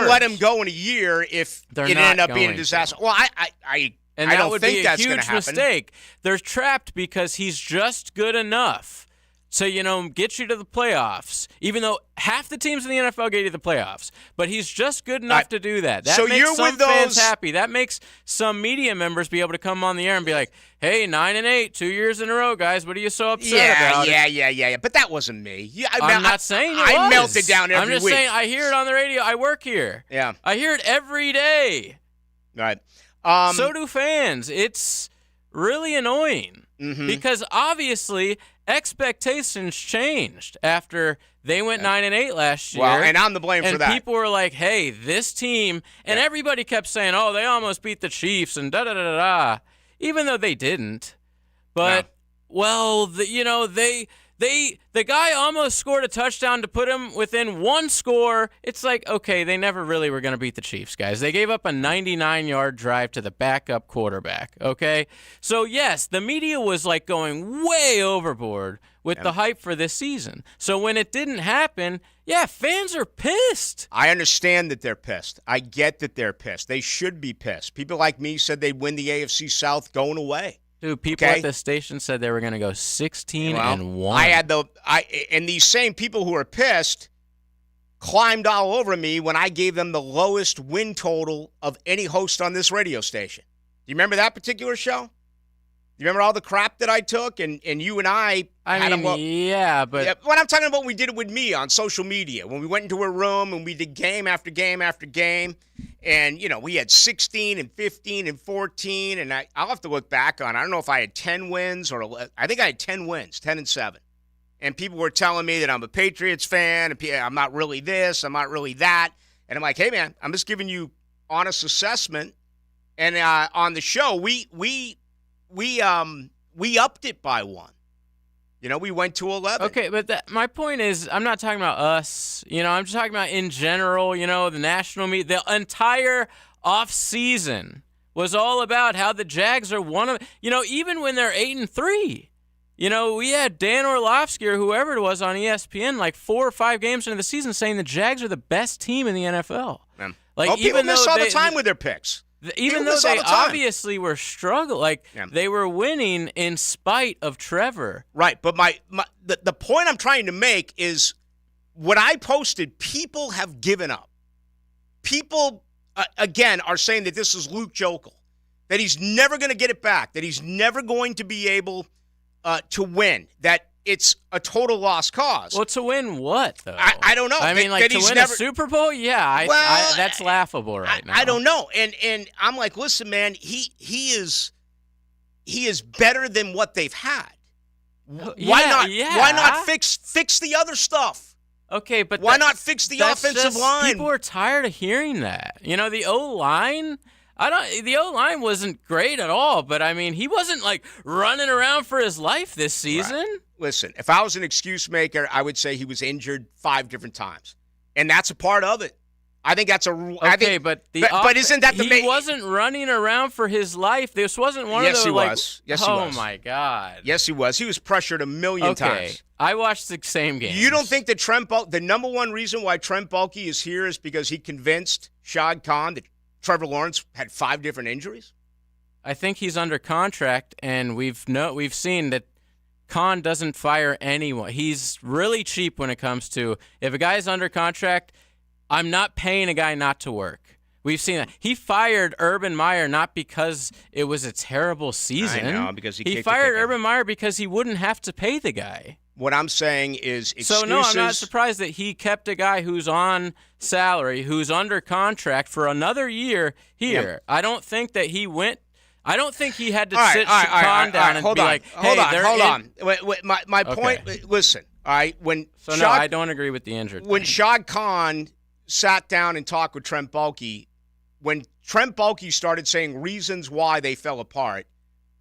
let him go in a year if it ended up being a disaster. Well, I don't think that's going to happen. And that would be a huge mistake. They're trapped because he's just good enough to, get you to the playoffs, even though half the teams in the NFL get you to the playoffs. But he's just good enough to do that. That makes some fans happy. That makes some media members be able to come on the air and be like, hey, 9-8, 2 years in a row, guys. What are you so upset about? Yeah. But that wasn't me. I'm not saying it was. I melted down every week. I'm just saying I hear it on the radio. I work here. Yeah. I hear it every day. Right. So do fans. It's really annoying because obviously expectations changed after they went 9-8 last year. Well, and I'm the blame for that. And people were like, hey, this team, and everybody kept saying, oh, they almost beat the Chiefs and da-da-da-da-da, even though they didn't. But, they The guy almost scored a touchdown to put him within one score. It's like, okay, they never really were going to beat the Chiefs, guys. They gave up a 99-yard drive to the backup quarterback, okay? So, yes, the media was like going way overboard with the hype for this season. So when it didn't happen, yeah, fans are pissed. I understand that they're pissed. I get that they're pissed. They should be pissed. People like me said they'd win the AFC South going away. Dude, people at the station said they were going to go 16-1. And these same people who are pissed climbed all over me when I gave them the lowest win total of any host on this radio station. Do you remember that particular show? You remember all the crap that I took? And you and I had yeah, but... Yeah, when I'm talking about, we did it with me on social media. When we went into a room and we did game after game after game. And, we had 16 and 15 and 14. And I'll have to look back on, I don't know if I had 10 wins or I think I had 10 wins, 10 and 7. And people were telling me that I'm a Patriots fan. And I'm not really this. I'm not really that. And I'm like, hey, man, I'm just giving you honest assessment. And on the show, we upped it by 1. We went to 11. Okay, but my point is, I'm not talking about us. I'm just talking about in general, the national media. The entire offseason was all about how the Jags are one of, even when they're 8-3. We had Dan Orlovsky or whoever it was on ESPN like 4 or 5 games into the season saying the Jags are the best team in the NFL. Like, people miss all the time with their picks. Even though they obviously were struggling, they were winning in spite of Trevor. Right, but the point I'm trying to make is what I posted, people have given up. People, again, are saying that this is Luke Jokel, that he's never going to get it back, that he's never going to be able to win, that it's a total lost cause. Well, to win what, though? I don't know. I mean, to win a Super Bowl? Yeah, that's laughable right now. I don't know. And I'm like, listen, man, he is better than what they've had. Why not? Yeah. Why not fix the other stuff? Okay, but why not fix the offensive line? People are tired of hearing that. The O-line. The O-line wasn't great at all, but I mean, he wasn't like running around for his life this season. Right. Listen, if I was an excuse maker, I would say he was injured 5 different times, and that's a part of it. I think that's but isn't that the he wasn't running around for his life. This wasn't one of those. Yes, he was. Oh my God. Yes, he was. He was pressured a million times. I watched the same game. You don't think that the number one reason why Trent Baalke is here is because he convinced Shad Khan that Trevor Lawrence had 5 different injuries? I think he's under contract, and we've seen that Khan doesn't fire anyone. He's really cheap when it comes to, if a guy's under contract, I'm not paying a guy not to work. We've seen that. He fired Urban Meyer not because it was a terrible season. I know, because he fired Urban Meyer because he wouldn't have to pay the guy. What I'm saying is excuses. So, no, I'm not surprised that he kept a guy who's on salary, who's under contract for another year here. Yeah. I don't think that he went – I don't think he had to sit Khan down and be like, hey, hold on. My point – listen, all right, no, I don't agree with the injured When thing. Shad Khan sat down and talked with Trent Baalke, when Trent Baalke started saying reasons why they fell apart,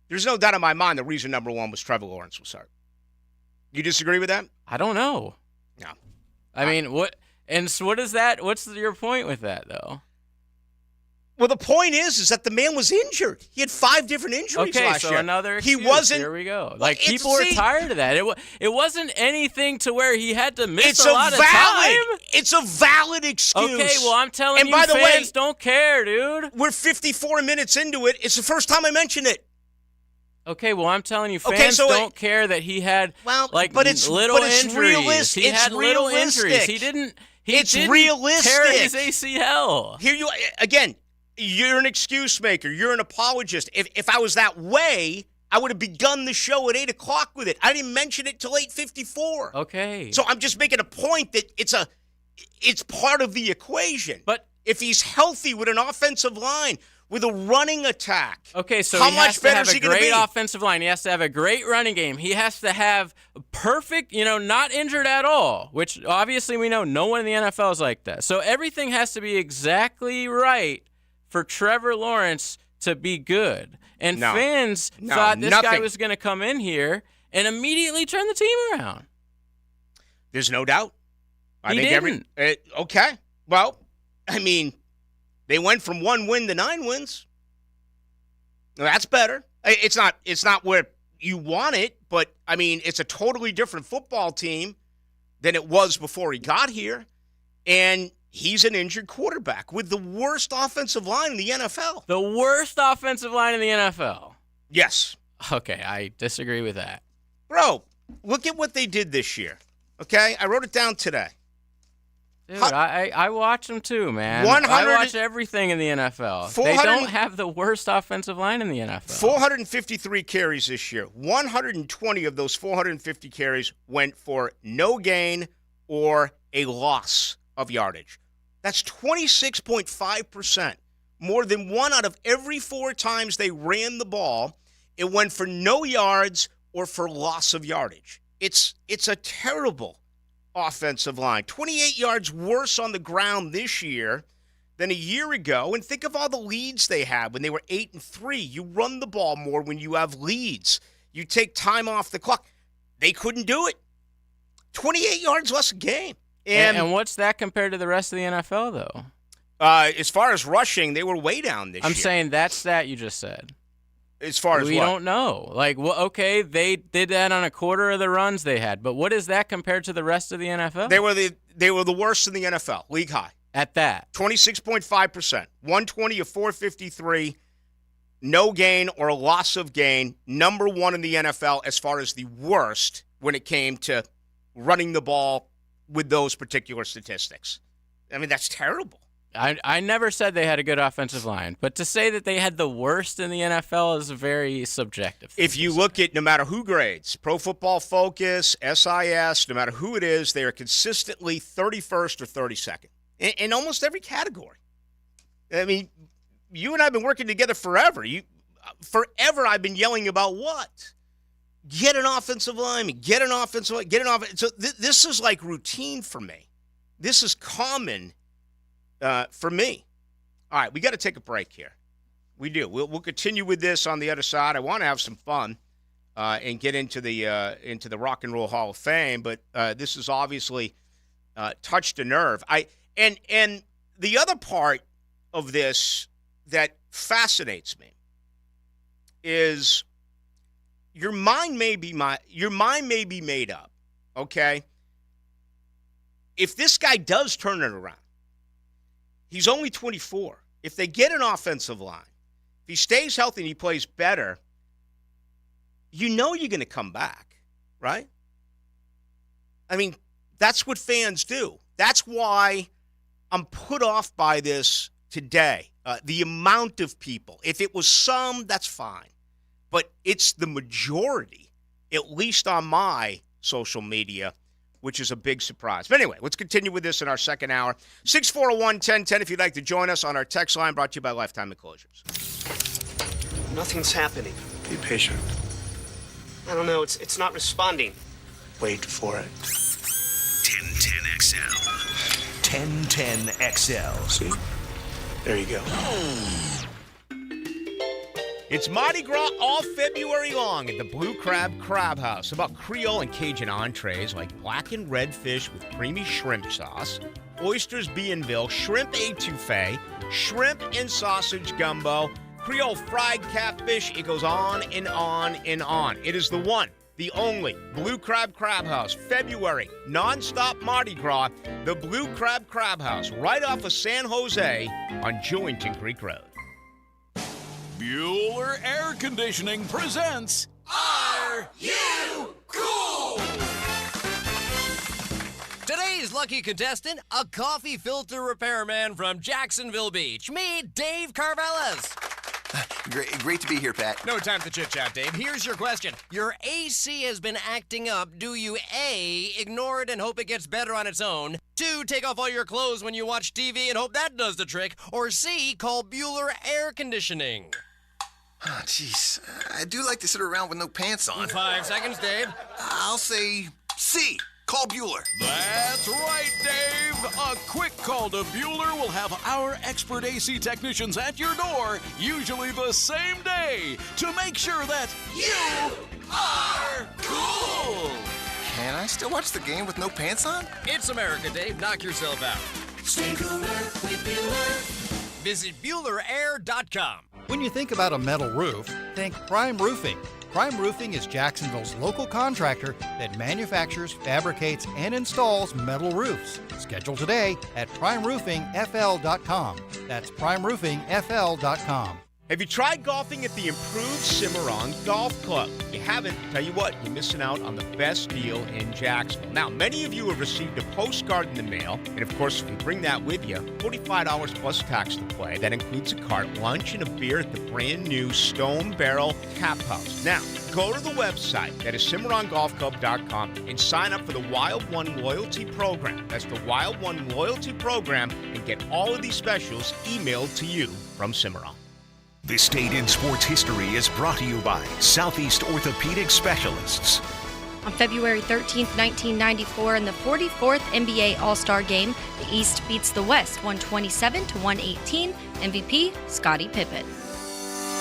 there's no doubt in my mind the reason number 1 was Trevor Lawrence was hurt. You disagree with that? I don't know. No. I mean, what? And so what is that? What's your point with that, though? Well, the point is that the man was injured. He had 5 different injuries last year. Okay, so another excuse. He wasn't. Here we go. Like, people were tired of that. It wasn't anything to where he had to miss a lot of time. It's a valid excuse. Okay, well, I'm telling you, fans don't care, dude. We're 54 minutes into it. It's the first time I mentioned it. Okay, well, I'm telling you, fans don't care that he had little injuries. He had little injuries. He didn't tear his ACL. Here you again. You're an excuse maker. You're an apologist. If I was that way, I would have begun the show at 8:00 with it. I didn't mention it till 8:54. Okay. So I'm just making a point that it's part of the equation. But if he's healthy with an offensive line, with a running attack. Okay, so how he much has to better have is he a going to great be? Offensive line. He has to have a great running game. He has to have perfect, not injured at all, which obviously we know no one in the NFL is like that. So everything has to be exactly right for Trevor Lawrence to be good. And fans thought this guy was going to come in here and immediately turn the team around. There's no doubt. He didn't. Okay. Well, I mean, they went from 1 win to 9 wins. That's better. It's not where you want it, but, I mean, it's a totally different football team than it was before he got here. And he's an injured quarterback with the worst offensive line in the NFL. The worst offensive line in the NFL? Yes. Okay, I disagree with that. Bro, look at what they did this year. Okay? I wrote it down today. Dude, I watch them too, man. 100 I watch everything in the NFL. They don't have the worst offensive line in the NFL. 453 carries this year. 120 of those 450 carries went for no gain or a loss of yardage. That's 26.5%. More than 1 out of every 4 times they ran the ball, it went for no yards or for loss of yardage. It's a terrible offensive line. 28 yards worse on the ground this year than a year ago. And think of all the leads they had when they were 8-3. You run the ball more when you have leads. You take time off the clock. They couldn't do it. 28 yards less a game. And what's that compared to the rest of the NFL, though? As far as rushing, they were way down this year. I'm saying that stat you just said. As far as we what? don't know. Like, well, okay, they did that on a quarter of the runs they had, but what is that compared to the rest of the NFL? They were the worst in the NFL, league high. At that. 26.5%. 120 of 453, no gain or a loss of gain. Number 1 in the NFL as far as the worst when it came to running the ball with those particular statistics. I mean, that's terrible. I never said they had a good offensive line, but to say that they had the worst in the NFL is very subjective. If you look at no matter who grades, Pro Football Focus, SIS, no matter who it is, they are consistently 31st or 32nd in almost every category. I mean, you and I have been working together forever. Forever I've been yelling about what? Get an offensive lineman, get an offensive lineman, get an offensive. So this is like routine for me. This is common for me. All right, we got to take a break here. We do. We'll continue with this on the other side. I want to have some fun and get into the Rock and Roll Hall of Fame, but this is obviously touched a nerve. And the other part of this that fascinates me is your mind may be made up. Okay, if this guy does turn it around. He's only 24. If they get an offensive line, if he stays healthy and he plays better, you know you're going to come back, right? I mean, that's what fans do. That's why I'm put off by this today. The amount of people. If it was some, that's fine. But it's the majority, at least on my social media, which is a big surprise. But anyway, let's continue with this in our second hour. 641-1010 if you'd like to join us on our text line, brought to you by Lifetime Enclosures. Nothing's happening. Be patient. I don't know. It's not responding. Wait for it. 1010XL. 1010XL. See? There you go. It's Mardi Gras all February long at the Blue Crab Crab House. About Creole and Cajun entrees like blackened redfish with creamy shrimp sauce, oysters Bienville, shrimp étouffée, shrimp and sausage gumbo, Creole fried catfish. It goes on and on and on. It is the one, the only Blue Crab Crab House. February, non-stop Mardi Gras. The Blue Crab Crab House, right off of San Jose on Jewington Creek Road. Bueller Air Conditioning presents Are You Cool? Today's lucky contestant, a coffee filter repairman from Jacksonville Beach. Meet Dave Carvelis. Great to be here, Pat. No time for chit-chat, Dave. Here's your question. Your AC has been acting up. Do you A, ignore it and hope it gets better on its own? 2, take off all your clothes when you watch TV and hope that does the trick? Or C, call Bueller Air Conditioning? Oh, jeez. I do like to sit around with no pants on. 5 seconds, Dave. I'll say C. Call Bueller. That's right, Dave. A quick call to Bueller will have our expert AC technicians at your door, usually the same day, to make sure that you are cool. Can I still watch the game with no pants on? It's America, Dave. Knock yourself out. Stay cooler with Bueller. Visit BuellerAir.com. When you think about a metal roof, think Prime Roofing. Prime Roofing is Jacksonville's local contractor that manufactures, fabricates, and installs metal roofs. Schedule today at primeroofingfl.com. That's primeroofingfl.com. Have you tried golfing at the improved Cimarron Golf Club? If you haven't, tell you what, you're missing out on the best deal in Jacksonville. Now, many of you have received a postcard in the mail, and of course, if you bring that with you, $45 plus tax to play. That includes a cart, lunch, and a beer at the brand new Stone Barrel Tap House. Now, go to the website, that is CimarronGolfClub.com, and sign up for the Wild One Loyalty Program. That's the Wild One Loyalty Program, and get all of these specials emailed to you from Cimarron. This Date in Sports History is brought to you by Southeast Orthopedic Specialists. On February 13th, 1994, in the 44th NBA All-Star Game, the East beats the West 127-118. MVP, Scottie Pippen.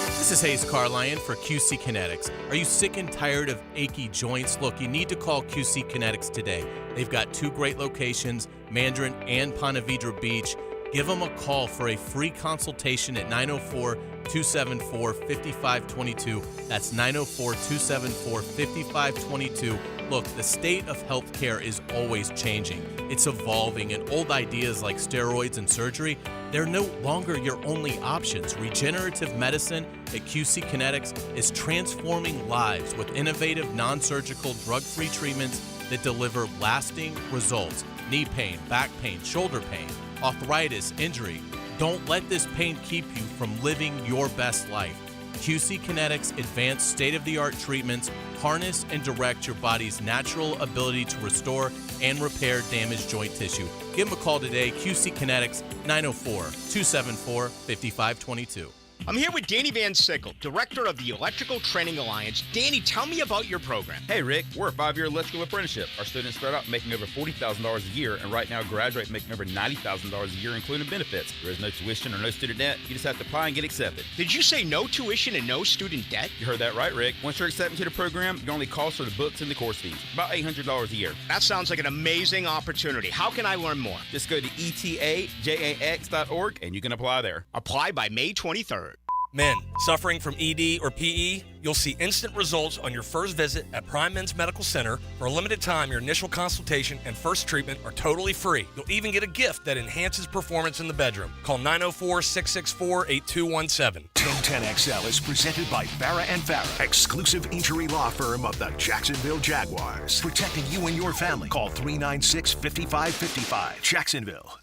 This is Hayes Carlion for QC Kinetics. Are you sick and tired of achy joints? Look, you need to call QC Kinetics today. They've got 2 great locations, Mandarin and Ponte Vedra Beach. Give them a call for a free consultation at 904-274-5522. That's 904-274-5522. Look, the state of healthcare is always changing. It's evolving, and old ideas like steroids and surgery, they're no longer your only options. Regenerative medicine at QC Kinetics is transforming lives with innovative, non-surgical, drug-free treatments that deliver lasting results. Knee pain, back pain, shoulder pain, arthritis, injury. Don't let this pain keep you from living your best life. QC Kinetics advanced state-of-the-art treatments harness and direct your body's natural ability to restore and repair damaged joint tissue. Give them a call today, QC Kinetics, 904-274-5522. I'm here with Danny Van Sickle, Director of the Electrical Training Alliance. Danny, tell me about your program. Hey, Rick, we're a 5-year electrical apprenticeship. Our students start out making over $40,000 a year, and right now graduate making over $90,000 a year, including benefits. There is no tuition or no student debt. You just have to apply and get accepted. Did you say no tuition and no student debt? You heard that right, Rick. Once you're accepted to the program, your only cost are the books and the course fees. About $800 a year. That sounds like an amazing opportunity. How can I learn more? Just go to etajax.org, and you can apply there. Apply by May 23rd. Men suffering from ED or PE, you'll see instant results on your first visit at Prime Men's Medical Center. For a limited time, your initial consultation and first treatment are totally free. You'll even get a gift that enhances performance in the bedroom. Call 904-664-8217. 1010XL is presented by Farah and Farah, exclusive injury law firm of the Jacksonville Jaguars. Protecting you and your family. Call 396-5555. Jacksonville.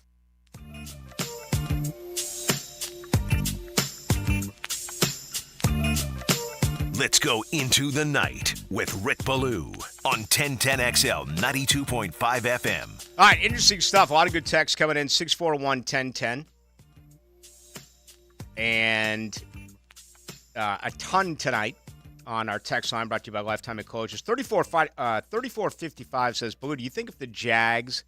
Let's go into the night with Rick Ballou on 1010XL 92.5 FM. All right, interesting stuff. A lot of good texts coming in, 641-1010. And a ton tonight on our text line brought to you by Lifetime Enclosures. 3455 says, Ballou, do you think the Jags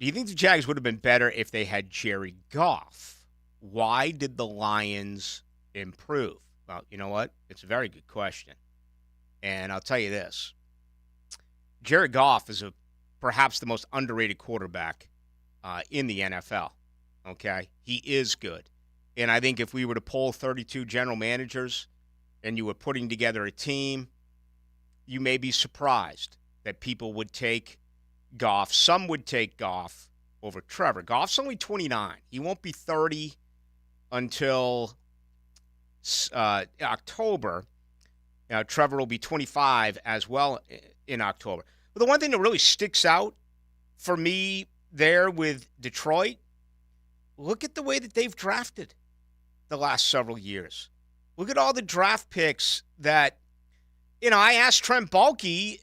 would have been better if they had Jerry Goff? Why did the Lions improve? Well, you know what? It's a very good question. And I'll tell you this. Jared Goff is perhaps the most underrated quarterback in the NFL. Okay? He is good. And I think if we were to poll 32 general managers and you were putting together a team, you may be surprised that people would take Goff. Some would take Goff over Trevor. Goff's only 29. He won't be 30 until October. Trevor will be 25 as well in October. But the one thing that really sticks out for me there with Detroit, look at the way that they've drafted the last several years. Look at all the draft picks that, I asked Trent Baalke.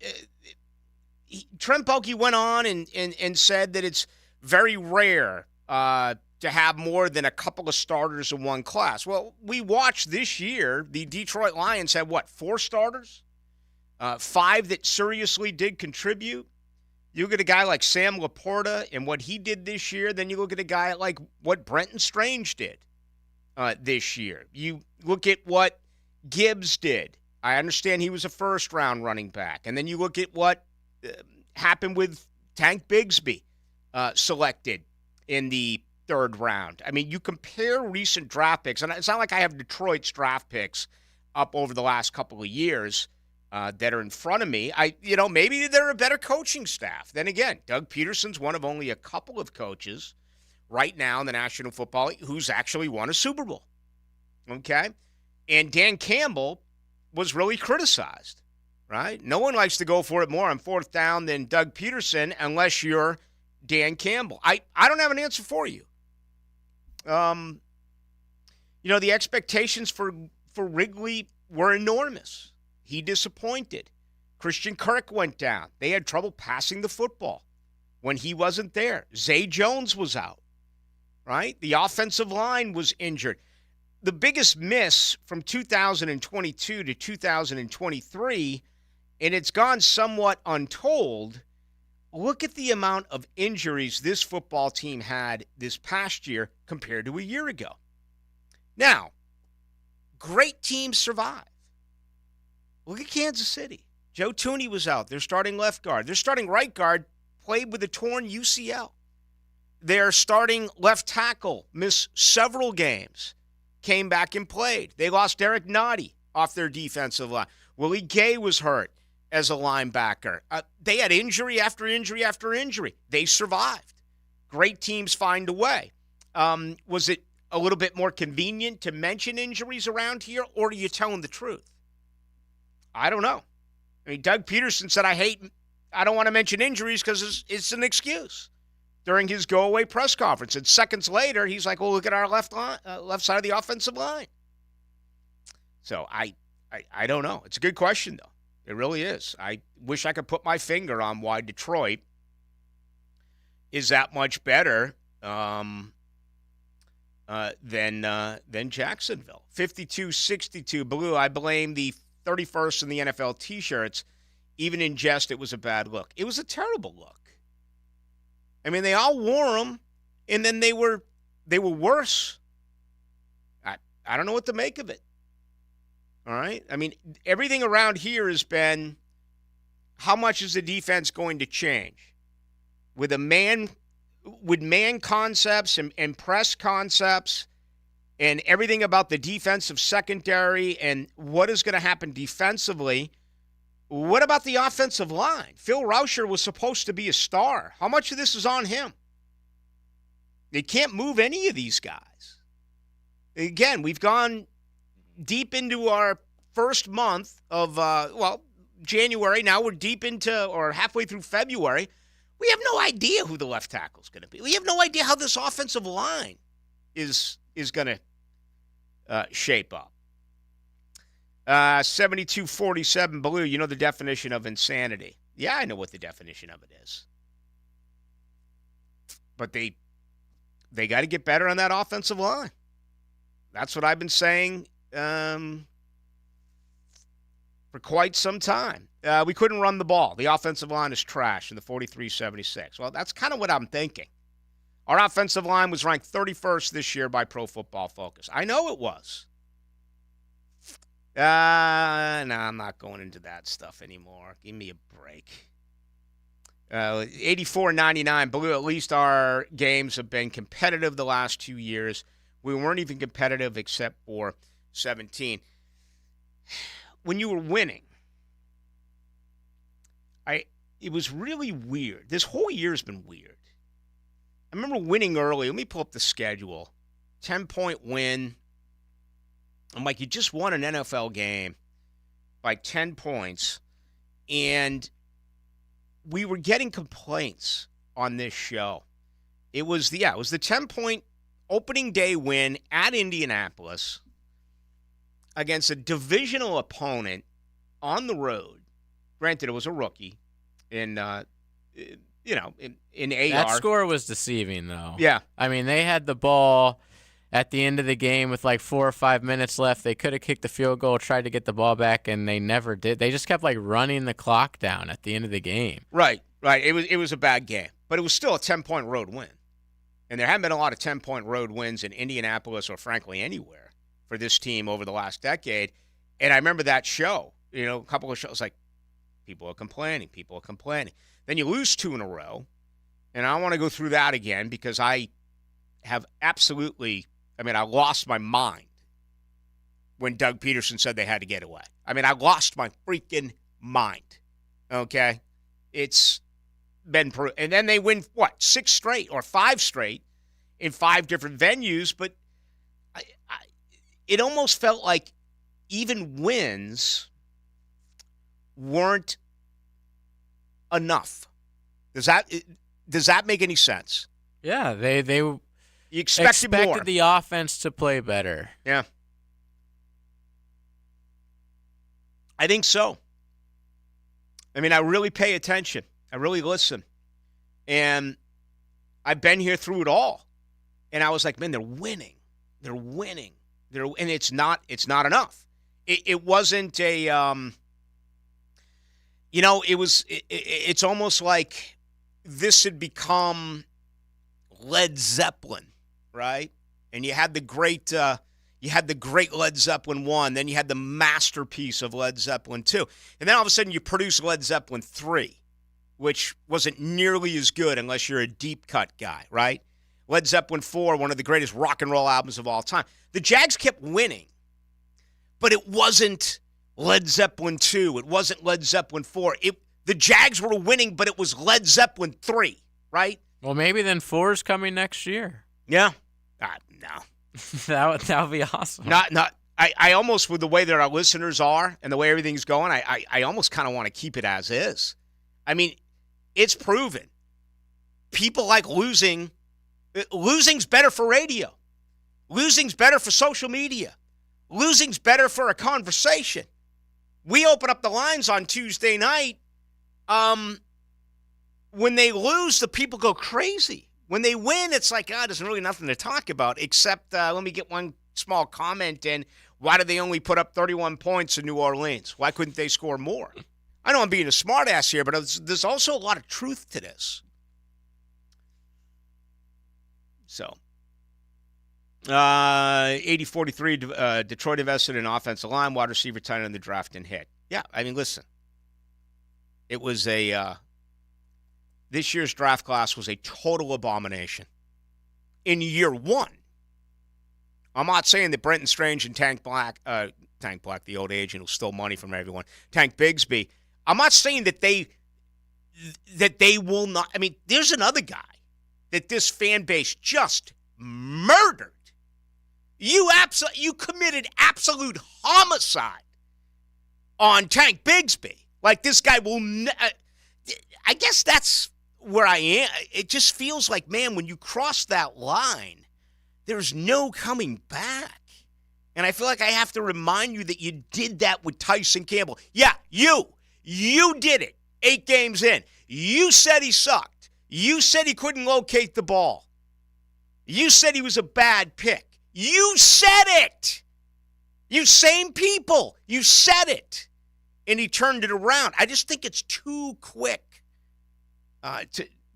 Trent Baalke went on and said that it's very rare to have more than a couple of starters in one class. Well, we watched this year, the Detroit Lions had, 4 starters? 5 that seriously did contribute. You look at a guy like Sam Laporta and what he did this year, then you look at a guy like what Brenton Strange did this year. You look at what Gibbs did. I understand he was a first-round running back. And then you look at what happened with Tank Bigsby, selected in the 3rd round. I mean, you compare recent draft picks, and it's not like I have Detroit's draft picks up over the last couple of years that are in front of me. Maybe they're a better coaching staff. Then again, Doug Peterson's one of only a couple of coaches right now in the National Football League who's actually won a Super Bowl. Okay? And Dan Campbell was really criticized, right? No one likes to go for it more on 4th down than Doug Peterson unless you're Dan Campbell. I don't have an answer for you. The expectations for Wrigley were enormous. He disappointed. Christian Kirk went down. They had trouble passing the football when he wasn't there. Zay Jones was out, right? The offensive line was injured. The biggest miss from 2022 to 2023, and it's gone somewhat untold, look at the amount of injuries this football team had this past year compared to a year ago. Now, great teams survive. Look at Kansas City. Joe Thuney was out. Their starting left guard. Their starting right guard played with a torn UCL. Their starting left tackle missed several games, came back and played. They lost Derek Nottie off their defensive line. Willie Gay was hurt as a linebacker. They had injury after injury after injury. They survived. Great teams find a way. Was it a little bit more convenient to mention injuries around here, or are you telling the truth? I don't know. I mean, Doug Peterson said, I don't want to mention injuries because it's an excuse during his go-away press conference. And seconds later, he's like, well, look at our left side of the offensive line. So I don't know. It's a good question, though. It really is. I wish I could put my finger on why Detroit is that much better than Jacksonville. 52-62. Blue, I blame the 31st in the NFL T-shirts. Even in jest, it was a bad look. It was a terrible look. I mean, they all wore them, and then they were worse. I don't know what to make of it. All right? I mean, everything around here has been, how much is the defense going to change? With man concepts and press concepts and everything about the defensive secondary and what is going to happen defensively, what about the offensive line? Phil Rauscher was supposed to be a star. How much of this is on him? They can't move any of these guys. Again, we've gone deep into our first month of, January. Now we're deep into or halfway through February. We have no idea who the left tackle is going to be. We have no idea how this offensive line is going to shape up. 72-47, Blue, you know the definition of insanity. Yeah, I know what the definition of it is. But they got to get better on that offensive line. That's what I've been saying for quite some time. We couldn't run the ball. The offensive line is trash in the 43-76. Well, that's kind of what I'm thinking. Our offensive line was ranked 31st this year by Pro Football Focus. I know it was. No, I'm not going into that stuff anymore. Give me a break. 84-99, Blue, at least our games have been competitive the last 2 years. We weren't even competitive except for 17. When you were winning, it was really weird. This whole year has been weird. I remember winning early. Let me pull up the schedule. 10-point win. I'm like, you just won an NFL game by 10 points. And we were getting complaints on this show. It was the 10-point opening day win at Indianapolis against a divisional opponent on the road. Granted, it was a rookie in AR. That score was deceiving, though. Yeah. I mean, they had the ball at the end of the game with like 4 or 5 minutes left. They could have kicked the field goal, tried to get the ball back, and they never did. They just kept like running the clock down at the end of the game. Right. It was a bad game, but it was still a 10-point road win. And there haven't been a lot of 10-point road wins in Indianapolis or frankly anywhere for this team over the last decade. And I remember that show, a couple of shows like, People are complaining. People are complaining. Then you lose 2 in a row, and I don't want to go through that again because I have absolutely, I lost my mind when Doug Peterson said they had to get away. I lost my freaking mind, okay? It's been and then they win, 6 straight or 5 straight in 5 different venues, but it almost felt like even wins weren't enough. Does that make any sense? Yeah, they you expected more. The offense to play better. Yeah. I think so. I really pay attention. I really listen. And I've been here through it all. And I was like, man, they're winning. They're winning. And it's not enough. It wasn't a it's almost like this had become Led Zeppelin, right? And you had the great Led Zeppelin 1, then you had the masterpiece of Led Zeppelin 2. And then all of a sudden you produce Led Zeppelin 3, which wasn't nearly as good unless you're a deep cut guy, right? Led Zeppelin 4, one of the greatest rock and roll albums of all time. The Jags kept winning, but it wasn't Led Zeppelin 2. It wasn't Led Zeppelin 4. The Jags were winning, but it was Led Zeppelin 3, right? Well, maybe then 4 is coming next year. Yeah. No. that would be awesome. I almost, with the way that our listeners are and the way everything's going, I almost kind of want to keep it as is. It's proven. People like losing. Losing's better for radio. Losing's better for social media. Losing's better for a conversation. We open up the lines on Tuesday night. When they lose, the people go crazy. When they win, it's like, there's really nothing to talk about except let me get one small comment in. Why did they only put up 31 points in New Orleans? Why couldn't they score more? I know I'm being a smartass here, but there's also a lot of truth to this. So, 80-43, Detroit invested in offensive line, wide receiver, tight end in the draft, and hit. Yeah, listen. It was this year's draft class was a total abomination. In year 1, I'm not saying that Brenton Strange and Tank Black, the old agent who stole money from everyone, Tank Bigsby, I'm not saying that they will not. There's another guy that this fan base just murdered. You committed absolute homicide on Tank Bigsby. Like this guy will. I guess that's where I am. It just feels like, man, when you cross that line, there's no coming back. And I feel like I have to remind you that you did that with Tyson Campbell. Yeah, you did it 8 games in. You said he sucked. You said he couldn't locate the ball. You said he was a bad pick. You said it. You same people. You said it. And he turned it around. I just think it's too quick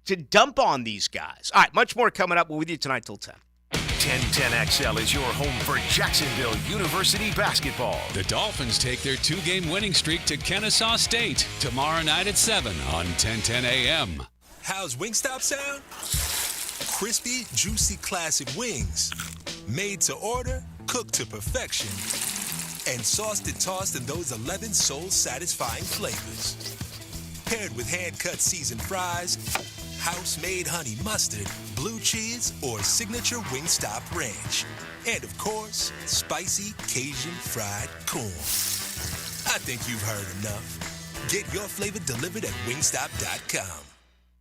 to dump on these guys. All right, much more coming up. We're with you tonight till 10. 1010XL is your home for Jacksonville University basketball. The Dolphins take their 2-game winning streak to Kennesaw State tomorrow night at 7 on 1010 AM. How's Wingstop sound? Crispy, juicy, classic wings. Made to order, cooked to perfection, and sauced and tossed in those 11 soul-satisfying flavors. Paired with hand-cut seasoned fries, house-made honey mustard, blue cheese, or signature Wingstop ranch. And, of course, spicy Cajun fried corn. I think you've heard enough. Get your flavor delivered at wingstop.com.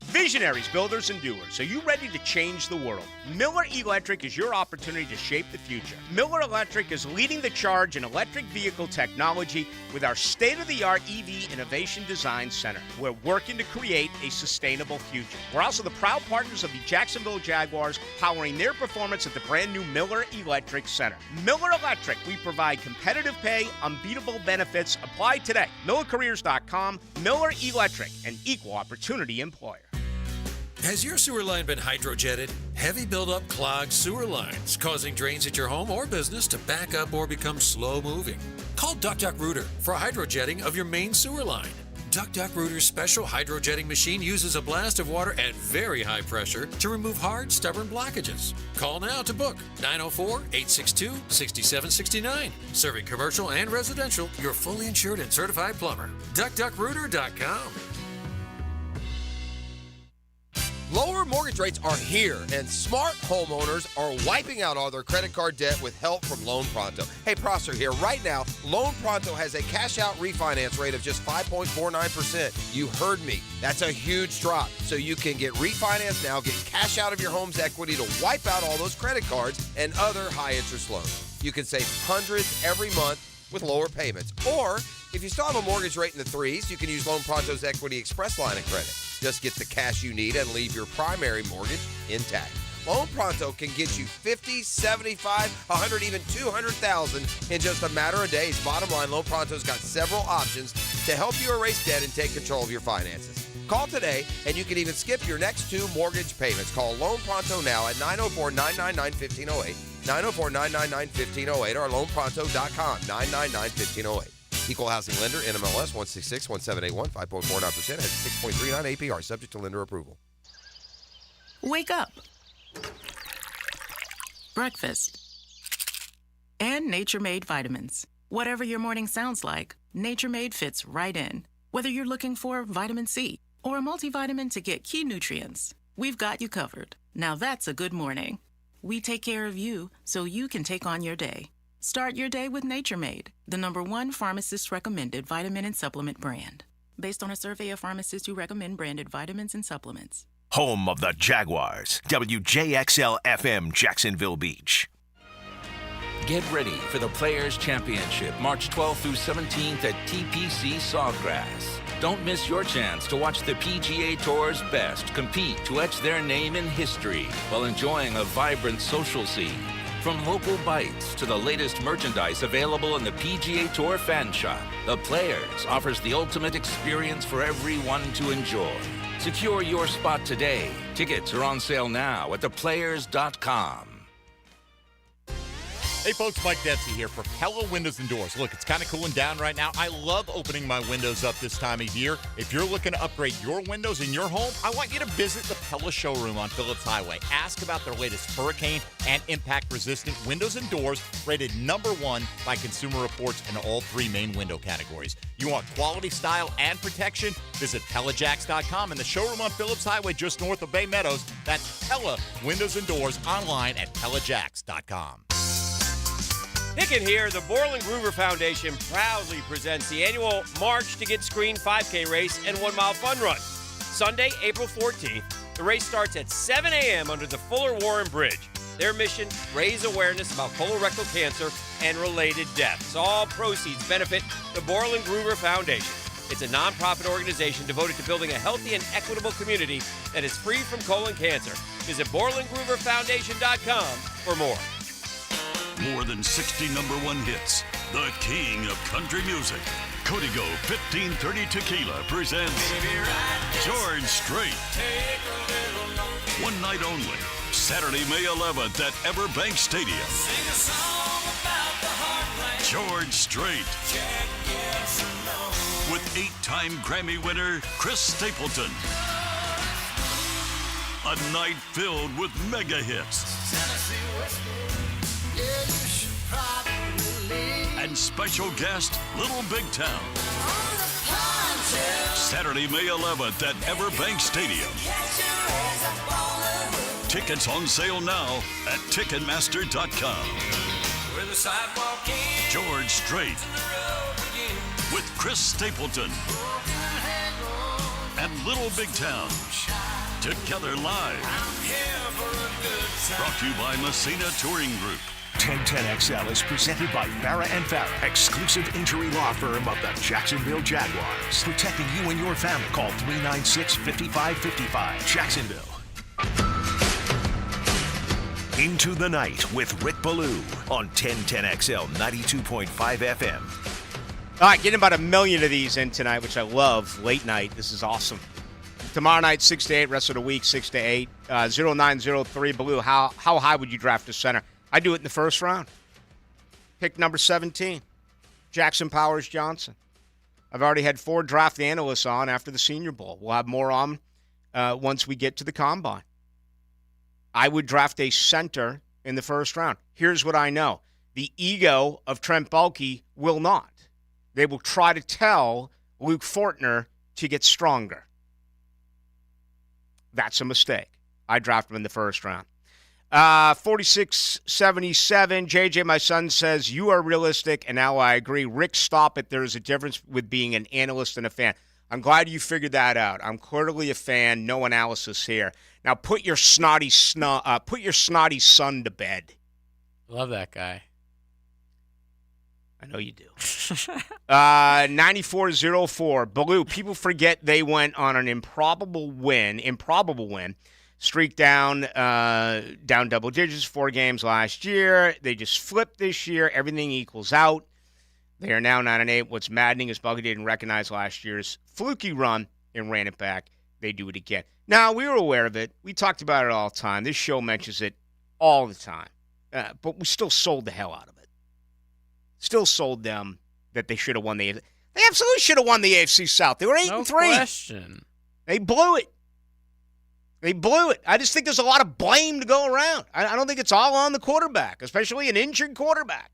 Visionaries, builders, and doers. Are you ready to change the world? Miller Electric is your opportunity to shape the future. Miller Electric is leading the charge in electric vehicle technology with our state-of-the-art EV Innovation Design Center. We're working to create a sustainable future. We're also the proud partners of the Jacksonville Jaguars, powering their performance at the brand-new Miller Electric Center. Miller Electric, we provide competitive pay, unbeatable benefits. Apply today. MillerCareers.com. Miller Electric, an equal opportunity employer. Has your sewer line been hydrojetted? Heavy buildup clogged sewer lines, causing drains at your home or business to back up or become slow moving. Call Duck Duck Rooter for hydrojetting of your main sewer line. Duck Rooter's special hydrojetting machine uses a blast of water at very high pressure to remove hard, stubborn blockages. Call now to book 904-862-6769. Serving commercial and residential, your fully insured and certified plumber. DuckDuckRooter.com. Lower mortgage rates are here, and smart homeowners are wiping out all their credit card debt with help from Loan Pronto. Hey, Prosser here. Right now, Loan Pronto has a cash-out refinance rate of just 5.49%. You heard me. That's a huge drop. So you can get refinanced now, get cash out of your home's equity to wipe out all those credit cards and other high-interest loans. You can save hundreds every month with lower payments. Or, if you still have a mortgage rate in the threes, you can use Loan Pronto's Equity Express line of credit. Just get the cash you need and leave your primary mortgage intact. Loan Pronto can get you $50, $75, $100, even $200,000 in just a matter of days. Bottom line, Loan Pronto's got several options to help you erase debt and take control of your finances. Call today, and you can even skip your next 2 mortgage payments. Call Loan Pronto now at 904-999-1508, 904-999-1508, or loanpronto.com, 999-1508. Equal housing lender, NMLS 1661781, 5.49%, has 6.39 APR, subject to lender approval. Wake up. Breakfast. And Nature Made vitamins. Whatever your morning sounds like, Nature Made fits right in. Whether you're looking for vitamin C or a multivitamin to get key nutrients, we've got you covered. Now that's a good morning. We take care of you so you can take on your day. Start your day with Nature Made, the #1 pharmacist-recommended vitamin and supplement brand. Based on a survey of pharmacists who recommend branded vitamins and supplements. Home of the Jaguars, WJXL-FM Jacksonville Beach. Get ready for the Players' Championship, March 12th through 17th at TPC Sawgrass. Don't miss your chance to watch the PGA Tour's best compete to etch their name in history while enjoying a vibrant social scene. From local bites to the latest merchandise available in the PGA Tour fan shop, the Players offers the ultimate experience for everyone to enjoy. Secure your spot today. Tickets are on sale now at theplayers.com. Hey folks, Mike Dempsey here for Pella Windows and Doors. Look, it's kind of cooling down right now. I love opening my windows up this time of year. If you're looking to upgrade your windows in your home, I want you to visit the Pella showroom on Phillips Highway. Ask about their latest hurricane and impact-resistant windows and doors, rated #1 by Consumer Reports in all 3 main window categories. You want quality, style, and protection? Visit PellaJacks.com and the showroom on Phillips Highway just north of Bay Meadows. That's Pella Windows and Doors online at PellaJacks.com. Pickett here. The Borland Groover Foundation proudly presents the annual March to Get Screened 5K race and 1 mile fun run. Sunday, April 14th. The race starts at 7 a.m. under the Fuller Warren Bridge. Their mission, raise awareness about colorectal cancer and related deaths. All proceeds benefit the Borland Groover Foundation. It's a nonprofit organization devoted to building a healthy and equitable community that is free from colon cancer. Visit BorlandGrooverFoundation.com for more. More than 60 #1 hits. The king of country music. Código 1530 Tequila presents George Strait. One night only. Saturday, May 11th at Everbank Stadium. George Strait. With 8-time Grammy winner Chris Stapleton. A night filled with mega hits. And special guest, Little Big Town. Saturday, May 11th at Everbank Stadium. Tickets on sale now at Ticketmaster.com. George Strait with Chris Stapleton and Little Big Town together live. Brought to you by Messina Touring Group. 1010XL is presented by Farah and Farah, exclusive injury law firm of the Jacksonville Jaguars. Protecting you and your family. Call 396-5555. Jacksonville. Into the Night with Rick Ballou on 1010XL 92.5 FM. All right, getting about 1 million of these in tonight, which I love. Late night. This is awesome. Tomorrow night, 6 to 8. Rest of the week, 6 to 8. 0903 Ballou. How high would you draft a center? I do it in the first round. Pick number 17, Jackson Powers Johnson. I've already had 4 draft analysts on after the Senior Bowl. We'll have more on once we get to the Combine. I would draft a center in the first round. Here's what I know. The ego of Trent Baalke will not. They will try to tell Luke Fortner to get stronger. That's a mistake. I draft him in the first round. 4677, JJ, my son, says, you are realistic, and now I agree. Rick, stop it. There is a difference with being an analyst and a fan. I'm glad you figured that out. I'm clearly a fan. No analysis here. Now put your snotty son to bed. Love that guy. I know you do. 9404, Ballou. People forget they went on an improbable win, streak down double digits, 4 games last year. They just flipped this year. Everything equals out. They are now 9-8. What's maddening is Ballou didn't recognize last year's fluky run and ran it back. They do it again. Now, we were aware of it. We talked about it all the time. This show mentions it all the time. But we still sold the hell out of it. Still sold them that they should have won the AFC. They absolutely should have won the AFC South. They were 8-3. No question. They blew it. I just think there's a lot of blame to go around. I don't think it's all on the quarterback, especially an injured quarterback.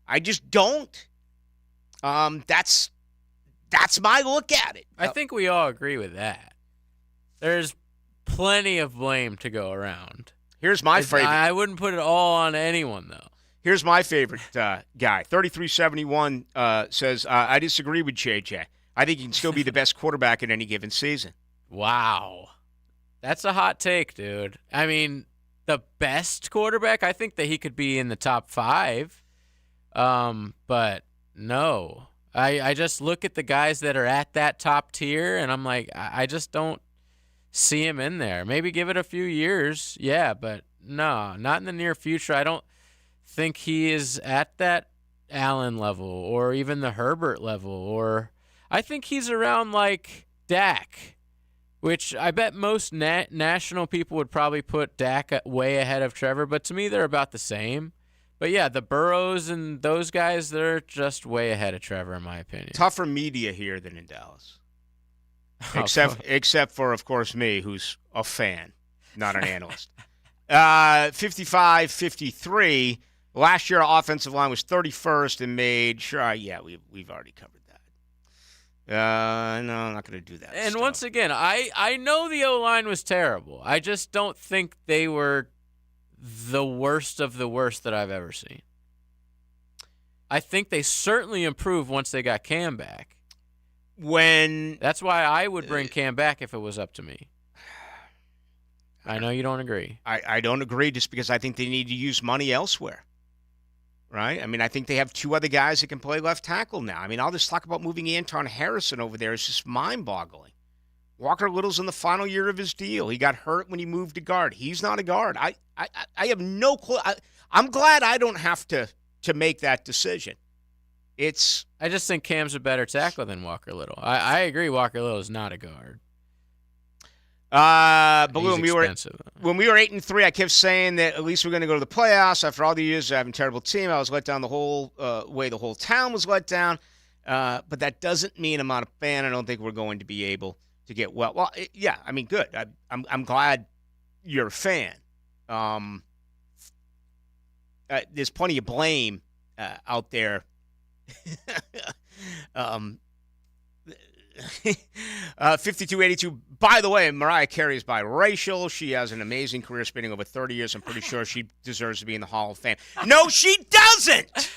I just don't. That's my look at it. I think we all agree with that. There's plenty of blame to go around. Here's my favorite. I wouldn't put it all on anyone, though. Here's my favorite guy. 3371 says, I disagree with JJ. I think he can still be the best quarterback in any given season. Wow. That's a hot take, dude. I mean, the best quarterback, I think that he could be in the top 5. But no. I just look at the guys that are at that top tier, and I'm like, I just don't see him in there. Maybe give it a few years, yeah, but no, not in the near future. I don't think he is at that Allen level or even the Herbert level, or I think he's around like Dak, which I bet most national people would probably put Dak way ahead of Trevor, but to me they're about the same. But yeah, the Burrows and those guys, they're just way ahead of Trevor in my opinion. Tougher media here than in Dallas. Except for, of course, me, who's a fan, not an analyst. 55-53. Last year, our offensive line was 31st and made. Sure, yeah, we've already covered that. No, I'm not going to do that. And once again, I know the O-line was terrible. I just don't think they were the worst of the worst that I've ever seen. I think they certainly improved once they got Cam back. That's why I would bring Cam back if it was up to me. I know you don't agree. I don't agree just because I think they need to use money elsewhere. Right? I mean, I think they have 2 other guys that can play left tackle now. I mean, all this talk about moving Anton Harrison over there is just mind-boggling. Walker Little's in the final year of his deal. He got hurt when he moved to guard. He's not a guard. I have no clue. I'm glad I don't have to make that decision. I just think Cam's a better tackler than Walker Little. I agree Walker Little is not a guard. Ballou, when we were 8-3, I kept saying that at least we're going to go to the playoffs. After all the years of having a terrible team, I was let down the whole way the whole town was let down. But that doesn't mean I'm not a fan. I don't think we're going to be able to get well. Well, yeah, I mean, good. I'm glad you're a fan. There's plenty of blame out there. 5282. By the way, Mariah Carey is biracial. She has an amazing career spanning over 30 years. I'm pretty sure she deserves to be in the Hall of Fame. No, she doesn't.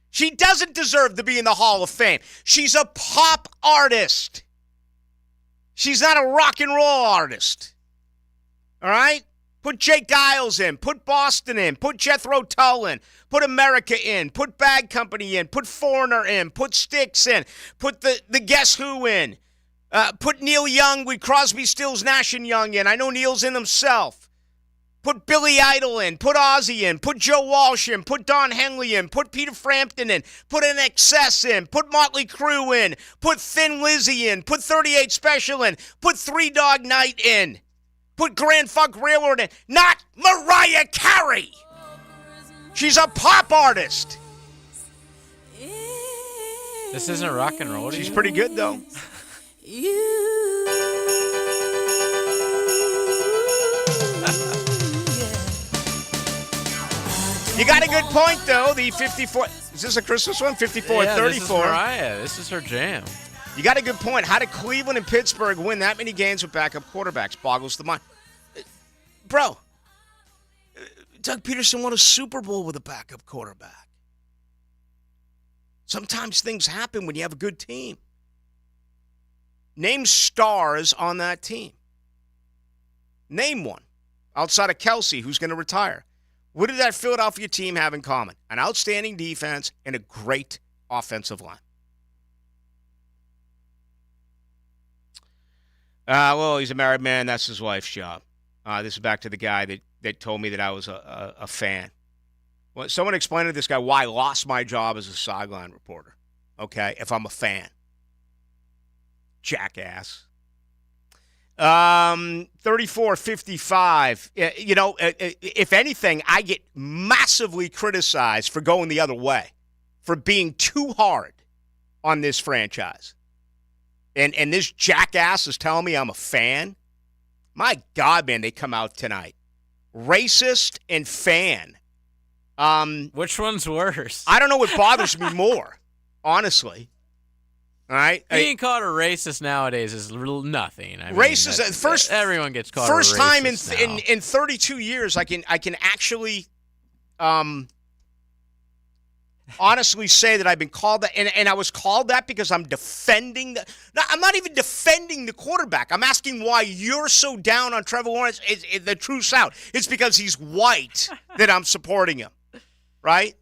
She doesn't deserve to be in the Hall of Fame. She's a pop artist. She's not a rock and roll artist. All right? Put Jake Giles in. Put Boston in. Put Jethro Tull in. Put America in. Put Bad Company in. Put Foreigner in. Put Styx in. Put the Guess Who in. Put Neil Young with Crosby, Stills, Nash & Young in. I know Neil's in himself. Put Billy Idol in. Put Ozzy in. Put Joe Walsh in. Put Don Henley in. Put Peter Frampton in. Put NXS in. Put Motley Crue in. Put Thin Lizzy in. Put 38 Special in. Put Three Dog Night in. Put Grand Funk Railroad in. Not Mariah Carey. She's a pop artist. This isn't rock and roll. She's pretty good, though. You got a good point, though. The 54. Is this a Christmas one? 54-34. Yeah, this is Mariah. This is her jam. You got a good point. How did Cleveland and Pittsburgh win that many games with backup quarterbacks? Boggles the mind. Bro, Doug Peterson won a Super Bowl with a backup quarterback. Sometimes things happen when you have a good team. Name stars on that team. Name one. Outside of Kelsey, who's going to retire. What did that Philadelphia team have in common? An outstanding defense and a great offensive line. Well, he's a married man. That's his wife's job. This is back to the guy that told me that I was a fan. Well, someone explained to this guy why I lost my job as a sideline reporter. Okay, if I'm a fan. Jackass. 34-55. You know, if anything, I get massively criticized for going the other way, for being too hard on this franchise. And this jackass is telling me I'm a fan. My God, man, they come out tonight. Racist and fan. Which one's worse? I don't know what bothers me more, honestly. All right, being called a racist nowadays is nothing. I mean, racist. First, everyone gets called. First a time racist in 32 years, I can actually, honestly say that I've been called that, and I was called that because I'm defending the. No, I'm not even defending the quarterback. I'm asking why you're so down on Trevor Lawrence. The truth's out. It's because he's white that I'm supporting him, right?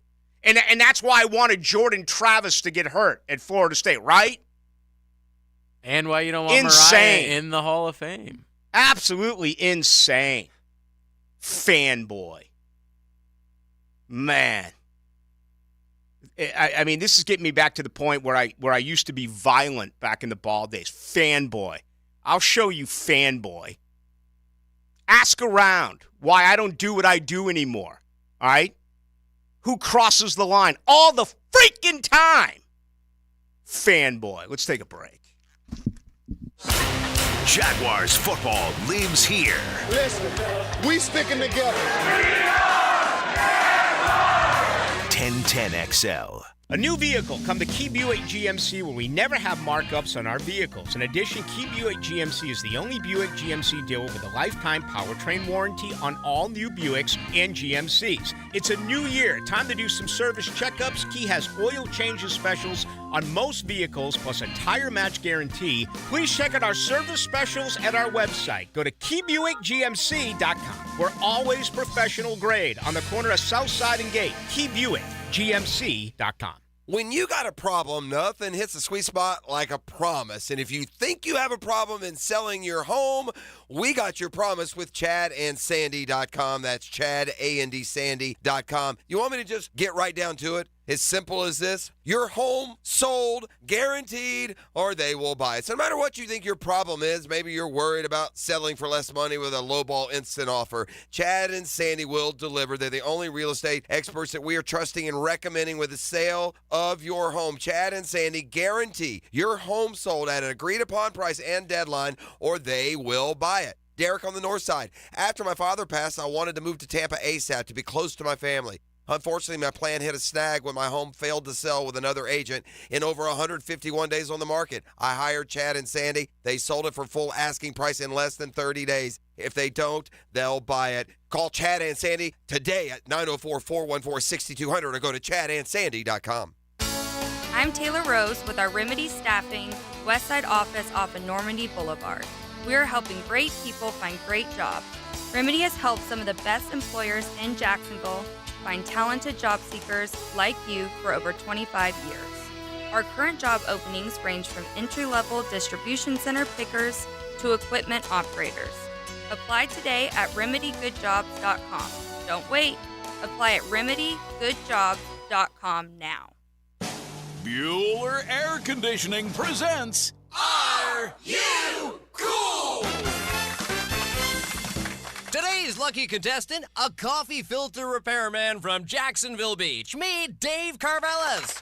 And that's why I wanted Jordan Travis to get hurt at Florida State, right? And why you don't want Mariah in the Hall of Fame. Absolutely insane. Fanboy. Man. I mean, this is getting me back to the point where I used to be violent back in the ball days. Fanboy. I'll show you fanboy. Ask around why I don't do what I do anymore, all right? Who crosses the line all the freaking time? Fanboy. Let's take a break. Jaguars football lives here. Listen, we sticking together. 1010 XL. A new vehicle. Come to Key Buick GMC where we never have markups on our vehicles. In addition, Key Buick GMC is the only Buick GMC dealer with a lifetime powertrain warranty on all new Buicks and GMCs. It's a new year. Time to do some service checkups. Key has oil changes specials on most vehicles plus a tire match guarantee. Please check out our service specials at our website. Go to KeyBuickGMC.com. We're always professional grade on the corner of Southside and Gate. KeyBuickGMC.com. When you got a problem, nothing hits the sweet spot like a promise. And if you think you have a problem in selling your home, we got your promise with ChadandSandy.com. That's ChadandSandy.com. You want me to just get right down to it? As simple as this. Your home sold, guaranteed, or they will buy it. So no matter what you think your problem is, maybe you're worried about selling for less money with a lowball instant offer, Chad and Sandy will deliver. They're the only real estate experts that we are trusting and recommending with the sale of your home. Chad and Sandy guarantee your home sold at an agreed-upon price and deadline, or they will buy it. Derek on the north side. After my father passed, I wanted to move to Tampa ASAP to be close to my family. Unfortunately, my plan hit a snag when my home failed to sell with another agent in over 151 days on the market. I hired Chad and Sandy. They sold it for full asking price in less than 30 days. If they don't, they'll buy it. Call Chad and Sandy today at 904-414-6200 or go to ChadandSandy.com. I'm Taylor Rose with our Remedy Staffing Westside office off of Normandy Boulevard. We are helping great people find great jobs. Remedy has helped some of the best employers in Jacksonville find talented job seekers like you for over 25 years. Our current job openings range from entry-level distribution center pickers to equipment operators. Apply today at remedygoodjobs.com. Don't wait. Apply at remedygoodjobs.com now. Bueller Air Conditioning presents Are You Cool? Today's lucky contestant, a coffee filter repairman from Jacksonville Beach. Meet Dave Carvelis.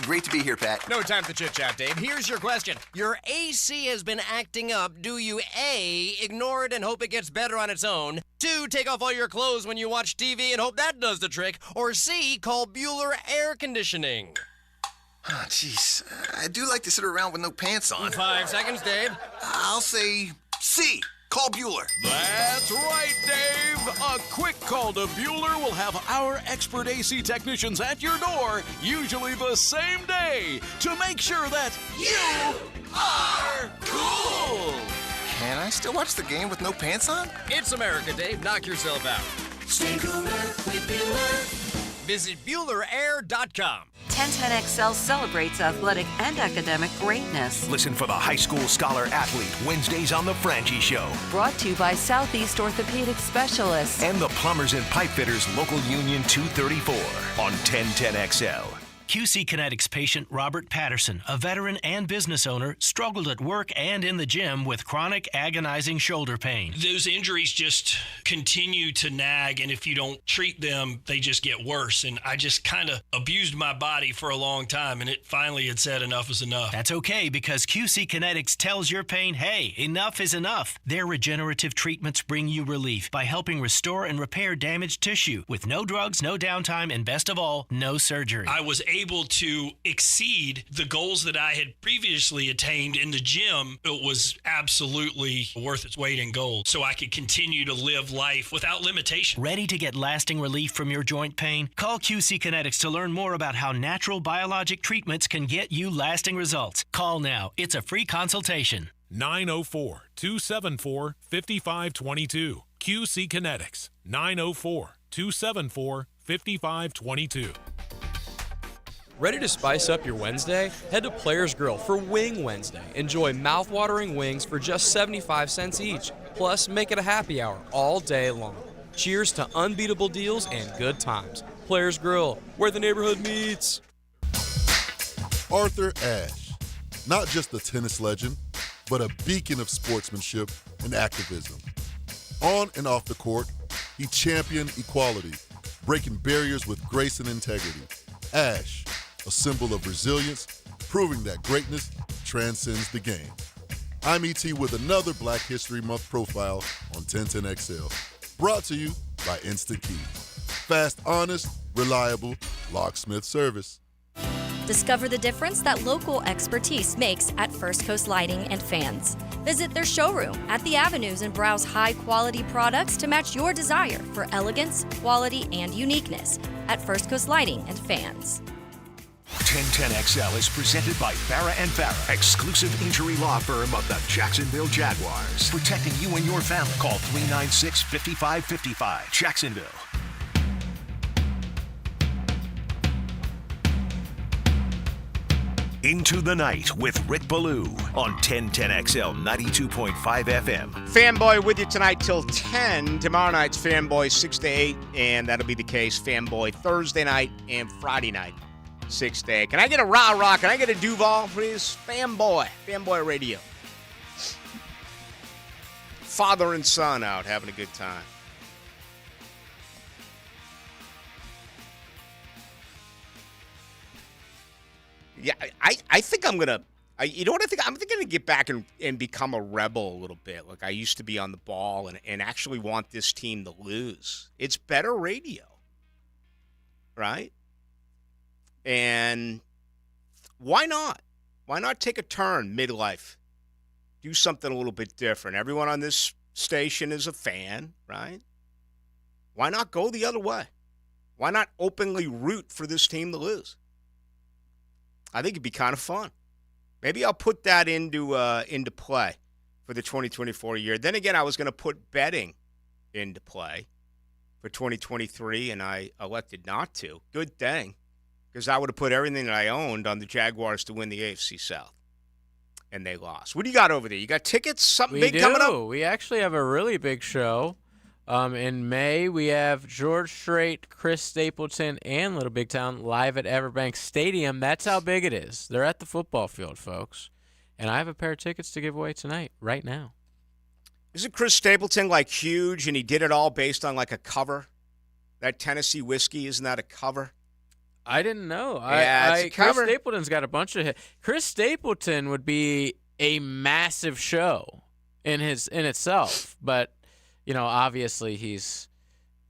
Great to be here, Pat. No time to chit-chat, Dave. Here's your question. Your AC has been acting up. Do you A, ignore it and hope it gets better on its own? 2, take off all your clothes when you watch TV and hope that does the trick? Or C, call Bueller Air Conditioning? Oh, jeez. I do like to sit around with no pants on. 5 seconds, Dave. I'll say C. Call Bueller. That's right, Dave. A quick call to Bueller will have our expert AC technicians at your door, usually the same day, to make sure that you are cool. Can I still watch the game with no pants on? It's America, Dave. Knock yourself out. Stay cooler with Bueller. Visit BuellerAir.com. 1010XL celebrates athletic and academic greatness. Listen for the high school scholar athlete Wednesdays on the Frangie Show. Brought to you by Southeast Orthopedic Specialists. And the Plumbers and Pipe Fitters Local Union 234 on 1010XL. QC Kinetics patient Robert Patterson, a veteran and business owner, struggled at work and in the gym with chronic agonizing shoulder pain. Those injuries just continue to nag, and if you don't treat them, they just get worse. And I just kind of abused my body for a long time, and it finally had said enough is enough. That's okay, because QC Kinetics tells your pain, hey, enough is enough. Their regenerative treatments bring you relief by helping restore and repair damaged tissue with no drugs, no downtime, and best of all, no surgery. I was able to exceed the goals that I had previously attained in the gym. It was absolutely worth its weight in gold, so I could continue to live life without limitation. Ready to get lasting relief from your joint pain? Call QC Kinetics to learn more about how natural biologic treatments can get you lasting results. Call now. It's a free consultation. 904-274-5522. QC Kinetics. 904-274-5522. Ready to spice up your Wednesday? Head to Players Grill for Wing Wednesday. Enjoy mouth-watering wings for just 75 cents each. Plus, make it a happy hour all day long. Cheers to unbeatable deals and good times. Players Grill, where the neighborhood meets. Arthur Ashe, not just a tennis legend, but a beacon of sportsmanship and activism. On and off the court, he championed equality, breaking barriers with grace and integrity. Ashe, a symbol of resilience, proving that greatness transcends the game. I'm E.T. with another Black History Month profile on 1010XL, brought to you by Instant Key. Fast, honest, reliable locksmith service. Discover the difference that local expertise makes at First Coast Lighting and Fans. Visit their showroom at the Avenues and browse high-quality products to match your desire for elegance, quality, and uniqueness at First Coast Lighting and Fans. 1010XL is presented by Farah & Farah, exclusive injury law firm of the Jacksonville Jaguars. Protecting you and your family. Call 396-5555. Jacksonville. Into the Night with Rick Ballou on 1010XL 92.5 FM. Fanboy with you tonight till 10. Tomorrow night's Fanboy 6 to 8, and that'll be the case Fanboy Thursday night and Friday night 6 to 8. Can I get a rah-rah? Can I get a Duval, please? Fanboy Radio. Father and son out having a good time. Yeah, I think I'm going to, you know what I think? I'm going to get back and become a rebel a little bit. Like I used to be on the ball and actually want this team to lose. It's better radio, right? And why not? Why not take a turn midlife? Do something a little bit different. Everyone on this station is a fan, right? Why not go the other way? Why not openly root for this team to lose? I think it'd be kind of fun. Maybe I'll put that into play for the 2024 year. Then again, I was going to put betting into play for 2023, and I elected not to. Good thing, because I would have put everything that I owned on the Jaguars to win the AFC South, and they lost. What do you got over there? You got tickets? Something big coming up? We actually have a really big show. In May, we have George Strait, Chris Stapleton, and Little Big Town live at Everbank Stadium. That's how big it is. They're at the football field, folks. And I have a pair of tickets to give away tonight, right now. Isn't Chris Stapleton, like, huge, and he did it all based on, like, a cover? That Tennessee whiskey, isn't that a cover? I didn't know. Chris Stapleton's got a bunch of hits. Chris Stapleton would be a massive show in itself, but obviously he's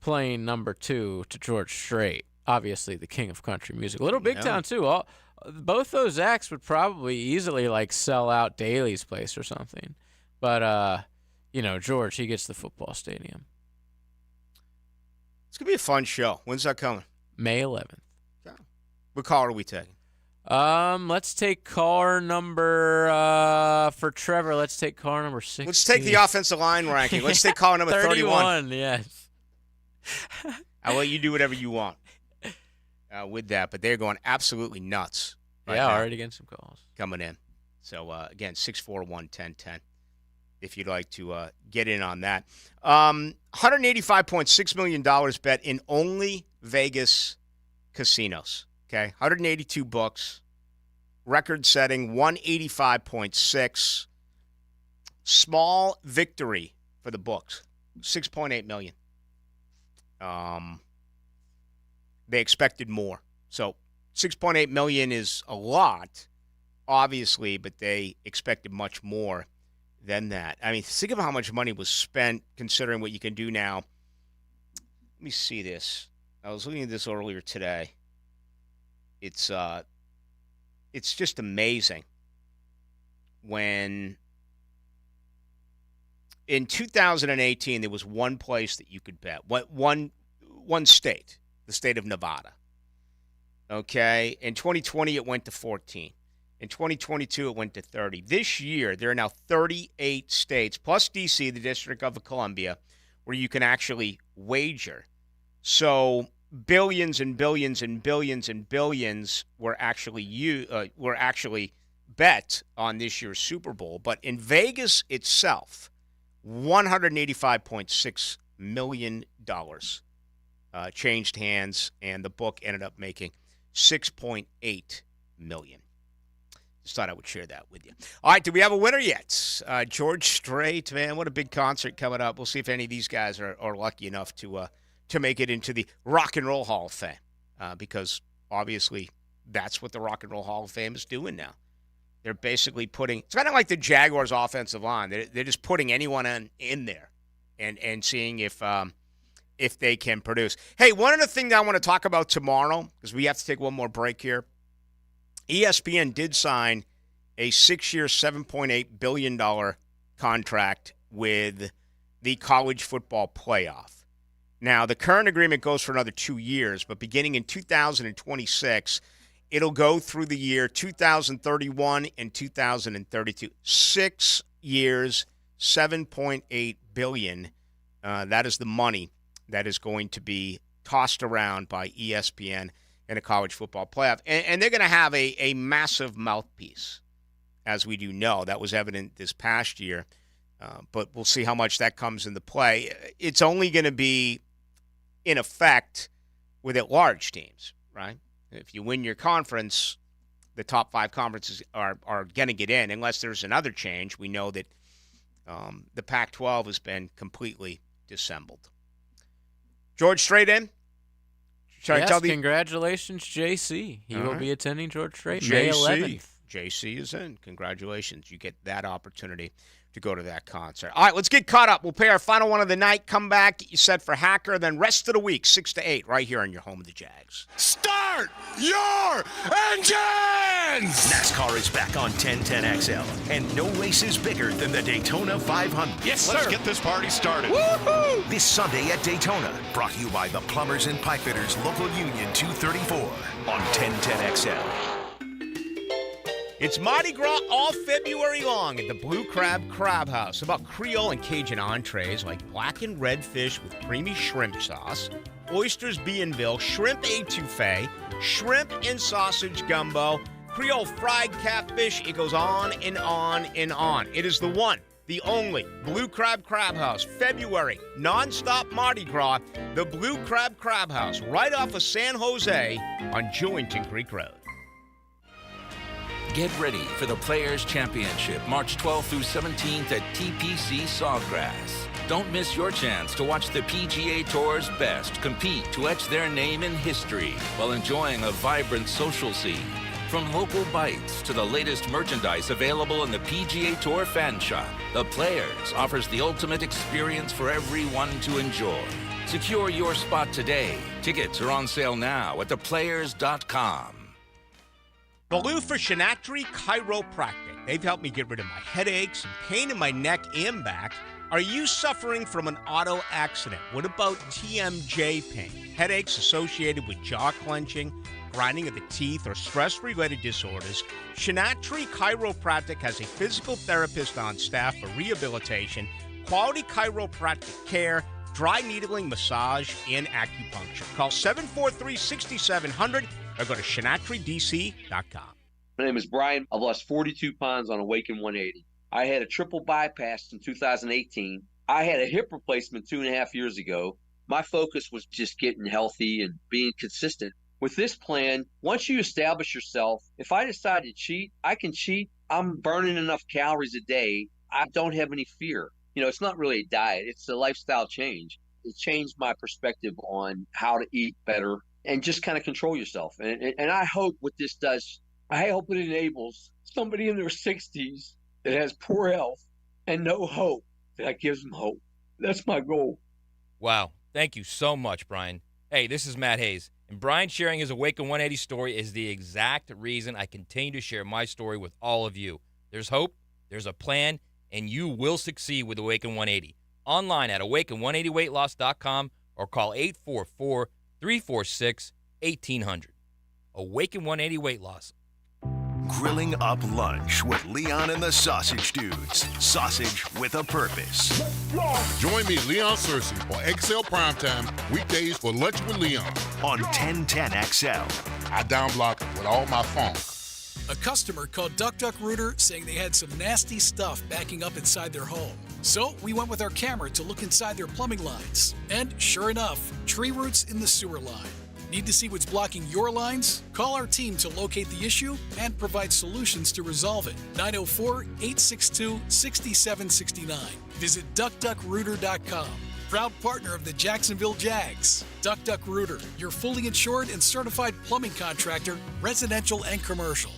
playing number 2 to George Strait, obviously the king of country music. Little Big Town too. Both those acts would probably easily sell out Daly's place or something, but George, he gets the football stadium. It's gonna be a fun show. When's that coming? May 11th. Okay. What caller are we taking? Let's take caller number for Trevor. Let's take caller number 16. Let's take the offensive line ranking. Let's take caller number 31. Yes. I'll let you do whatever you want with that, but they're going absolutely nuts. Right now. Already getting some calls coming in. So again, 641-1010. If you'd like to get in on that. $185.6 million bet in only Vegas casinos. Okay, 182 books, record-setting 185.6. Small victory for the books, $6.8 million. They expected more. So $6.8 million is a lot, obviously, but they expected much more than that. I mean, think of how much money was spent considering what you can do now. Let me see this. I was looking at this earlier today. It's just amazing when in 2018 there was one place that you could bet. One state, the state of Nevada. Okay? In 2020 it went to 14. In 2022, it went to 30. This year, there are now 38 states, plus D.C., the District of Columbia, where you can actually wager. So billions and billions and billions and billions were actually bet on this year's Super Bowl. But in Vegas itself, $185.6 million changed hands, and the book ended up making $6.8 million. Just thought I would share that with you. All right, do we have a winner yet? George Strait, man, what a big concert coming up. We'll see if any of these guys are lucky enough to make it into the Rock and Roll Hall of Fame, because obviously that's what the Rock and Roll Hall of Fame is doing now. They're basically putting – it's kind of like the Jaguars' offensive line. They're just putting anyone in there and seeing if they can produce. Hey, one of the things I want to talk about tomorrow, because we have to take one more break here, ESPN did sign a 6-year, $7.8 billion contract with the college football playoff. Now, the current agreement goes for another 2 years, but beginning in 2026, it'll go through the year 2031 and 2032. 6 years, $7.8 billion. That is the money that is going to be tossed around by ESPN in a college football playoff. And they're going to have a massive mouthpiece, as we do know. That was evident this past year. But we'll see how much that comes into play. It's only going to be in effect with at-large teams, right? If you win your conference, the top 5 conferences are going to get in, unless there's another change. We know that the Pac-12 has been completely dissembled. George Strait in? Congratulations, JC. He will be attending George Strait May 11th. JC is in. Congratulations. You get that opportunity to go to that concert. All right, let's get caught up. We'll play our final one of the night, come back, get you set for Hacker, then rest of the week, 6 to 8, right here on your home of the Jags. Start your engines! NASCAR is back on 1010XL, and no race is bigger than the Daytona 500. Yes, sir. Let's get this party started. Woohoo! This Sunday at Daytona, brought to you by the Plumbers and Pipefitters Local Union 234 on 1010XL. It's Mardi Gras all February long at the Blue Crab Crab House. About Creole and Cajun entrees like blackened redfish with creamy shrimp sauce, oysters Bienville, shrimp étouffée, shrimp and sausage gumbo, Creole fried catfish. It goes on and on and on. It is the one, the only Blue Crab Crab House. February, nonstop Mardi Gras, the Blue Crab Crab House, right off of San Jose on Jewington Creek Road. Get ready for the Players' Championship, March 12th through 17th at TPC Sawgrass. Don't miss your chance to watch the PGA Tour's best compete to etch their name in history while enjoying a vibrant social scene. From local bites to the latest merchandise available in the PGA Tour fan shop, The Players offers the ultimate experience for everyone to enjoy. Secure your spot today. Tickets are on sale now at theplayers.com. Ballou for Shinatri Chiropractic. They've helped me get rid of my headaches and pain in my neck and back. Are you suffering from an auto accident? What about TMJ pain? Headaches associated with jaw clenching, grinding of the teeth, or stress-related disorders? Shinatri Chiropractic has a physical therapist on staff for rehabilitation, quality chiropractic care, dry needling, massage, and acupuncture. Call 743-6700 or go to shinatridc.com. My name is Brian. I've lost 42 pounds on Awaken 180. I had a triple bypass in 2018. I had a hip replacement 2.5 years ago. My focus was just getting healthy and being consistent. With this plan, once you establish yourself, if I decide to cheat, I can cheat. I'm burning enough calories a day. I don't have any fear. You know, it's not really a diet. It's a lifestyle change. It changed my perspective on how to eat better and just kind of control yourself. And I hope what this does, I hope it enables somebody in their 60s that has poor health and no hope, that gives them hope. That's my goal. Wow. Thank you so much, Brian. Hey, this is Matt Hayes, and Brian sharing his Awaken 180 story is the exact reason I continue to share my story with all of you. There's hope, there's a plan, and you will succeed with Awaken 180. Online at awaken180weightloss.com or call 844-346-1800. Awaken 180 Weight Loss. Grilling up lunch with Leon and the Sausage Dudes. Sausage with a purpose. Join me, Leon Cersei, for XL Primetime, weekdays for Lunch with Leon. On 1010XL. I downblock with all my funk. A customer called Rooter saying they had some nasty stuff backing up inside their home. So we went with our camera to look inside their plumbing lines. And sure enough, tree roots in the sewer line. Need to see what's blocking your lines? Call our team to locate the issue and provide solutions to resolve it. 904-862-6769. Visit DuckDuckRooter.com. Proud partner of the Jacksonville Jags. Duck Rooter, your fully insured and certified plumbing contractor, residential and commercial.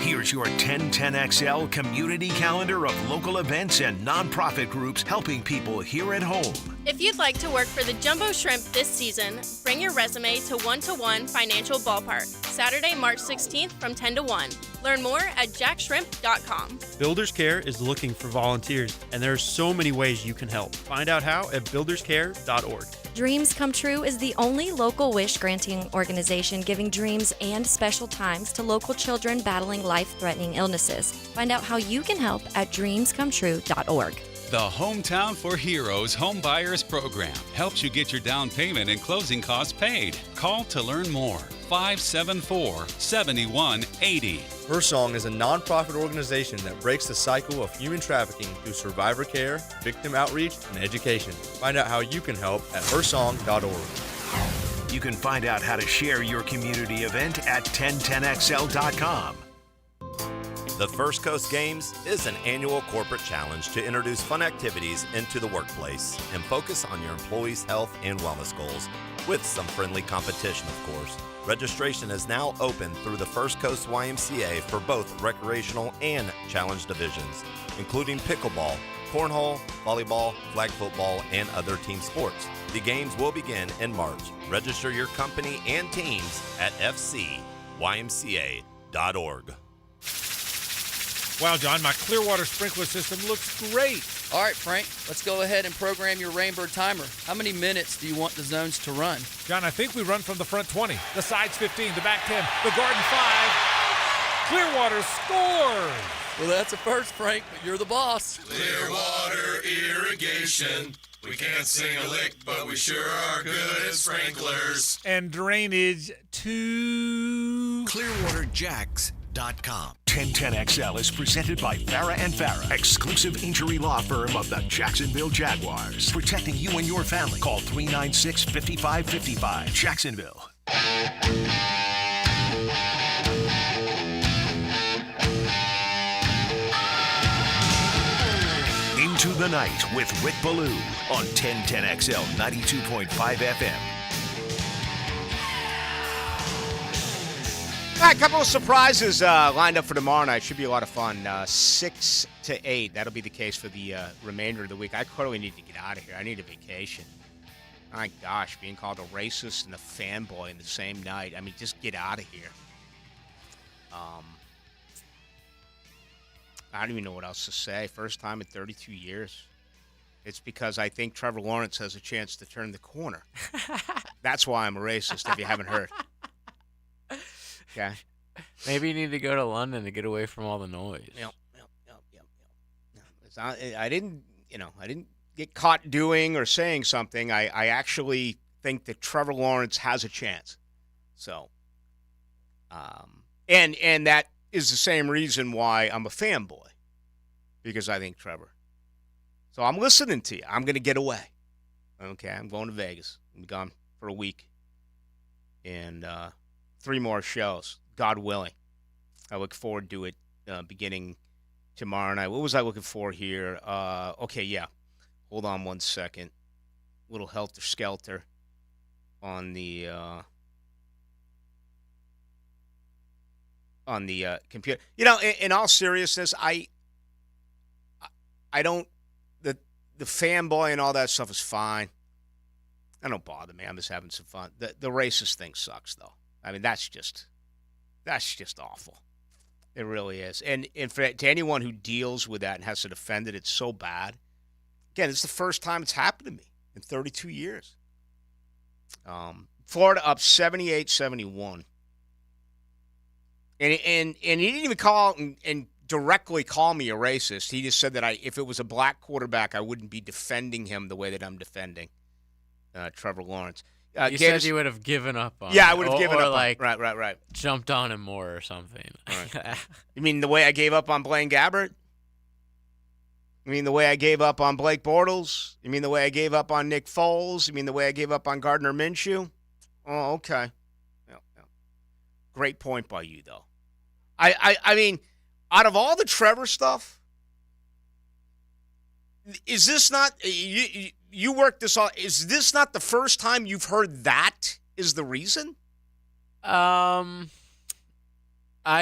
Here's your 1010XL community calendar of local events and nonprofit groups helping people here at home. If you'd like to work for the Jumbo Shrimp this season, bring your resume to 1-to-1 Financial Ballpark, Saturday, March 16th from 10 to 1. Learn more at jackshrimp.com. Builders Care is looking for volunteers, and there are so many ways you can help. Find out how at builderscare.org. Dreams Come True is the only local wish-granting organization giving dreams and special times to local children battling life-threatening illnesses. Find out how you can help at dreamscometrue.org. The Hometown for Heroes Home Buyers Program helps you get your down payment and closing costs paid. Call to learn more. 574-7180. Her Song is a nonprofit organization that breaks the cycle of human trafficking through survivor care, victim outreach, and education. Find out how you can help at hersong.org. You can find out how to share your community event at 1010XL.com. The First Coast Games is an annual corporate challenge to introduce fun activities into the workplace and focus on your employees' health and wellness goals, with some friendly competition, of course. Registration is now open through the First Coast YMCA for both recreational and challenge divisions, including pickleball, cornhole, volleyball, flag football, and other team sports. The games will begin in March. Register your company and teams at fcymca.org. Wow, John, my Clearwater sprinkler system looks great. All right, Frank, let's go ahead and program your Rainbird timer. How many minutes do you want the zones to run? John, I think we run from the front 20, the sides 15, the back 10, the garden 5. Clearwater scores! Well, that's a first, Frank, but you're the boss. Clearwater Irrigation. We can't sing a lick, but we sure are good at sprinklers. And drainage to ClearwaterJacks.com. 1010XL is presented by Farah and Farah, exclusive injury law firm of the Jacksonville Jaguars. Protecting you and your family. Call 396-5555. Jacksonville. Into the Night with Rick Ballou on 1010XL 92.5 FM. All right, a couple of surprises lined up for tomorrow night. Should be a lot of fun. 6 to 8. That'll be the case for the remainder of the week. I clearly need to get out of here. I need a vacation. My gosh, being called a racist and a fanboy in the same night. I mean, just get out of here. I don't even know what else to say. First time in 32 years. It's because I think Trevor Lawrence has a chance to turn the corner. That's why I'm a racist, if you haven't heard. Okay. Maybe you need to go to London to get away from all the noise. Yep. I didn't get caught doing or saying something. I actually think that Trevor Lawrence has a chance. So, and that is the same reason why I'm a fanboy, because I think Trevor. So I'm listening to you. I'm going to get away. Okay, I'm going to Vegas. I'm gone for a week. And 3 more shows, God willing. I look forward to it beginning tomorrow night. What was I looking for here? Okay, yeah. Hold on one second. Little helter-skelter on the computer. You know, in all seriousness, I don't, the fanboy and all that stuff is fine. That don't bother me. I'm just having some fun. The racist thing sucks, though. I mean, that's just awful. It really is. And to anyone who deals with that and has to defend it, it's so bad. Again, it's the first time it's happened to me in 32 years. Florida up 78-71. And he didn't even call and directly call me a racist. He just said that if it was a black quarterback, I wouldn't be defending him the way that I'm defending Trevor Lawrence. You said you would have given up on him. Yeah, I would have given up like on him. Right. Jumped on him more or something. Right. You mean the way I gave up on Blaine Gabbert? You mean the way I gave up on Blake Bortles? You mean the way I gave up on Nick Foles? You mean the way I gave up on Gardner Minshew? Oh, okay. Yeah. Great point by you, though. I mean, out of all the Trevor stuff, is this not you worked this all? Is this not the first time you've heard that is the reason? I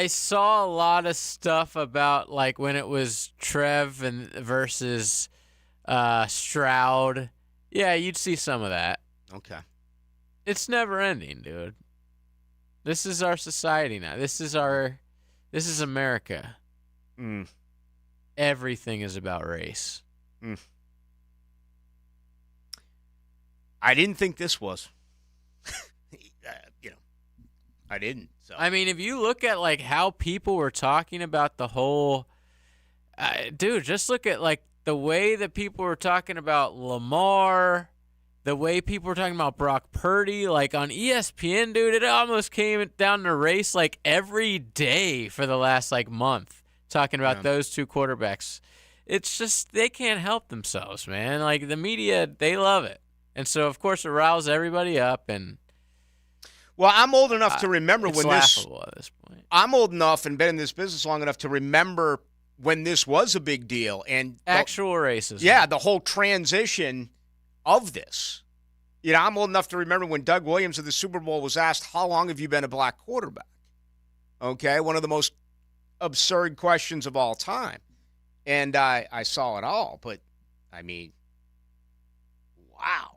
saw a lot of stuff about like when it was Trev and versus Stroud. Yeah, you'd see some of that. Okay. It's never ending, dude. This is our society now. This is America. Everything is about race. I didn't think this was. I didn't. So. I mean, if you look at like how people were talking about the whole, dude, just look at like the way that people were talking about Lamar, the way people were talking about Brock Purdy, like on ESPN, dude, it almost came down to race like every day for the last like month, talking about those two quarterbacks. It's just they can't help themselves, man. Like the media, they love it. And so, of course, it riles everybody up. And well, I'm old enough to remember it's when laughable at this point. I'm old enough and been in this business long enough to remember when this was a big deal and actual racism. Yeah, the whole transition of this. You know, I'm old enough to remember when Doug Williams of the Super Bowl was asked, "How long have you been a black quarterback?" Okay, one of the most absurd questions of all time, and I saw it all. But I mean, wow.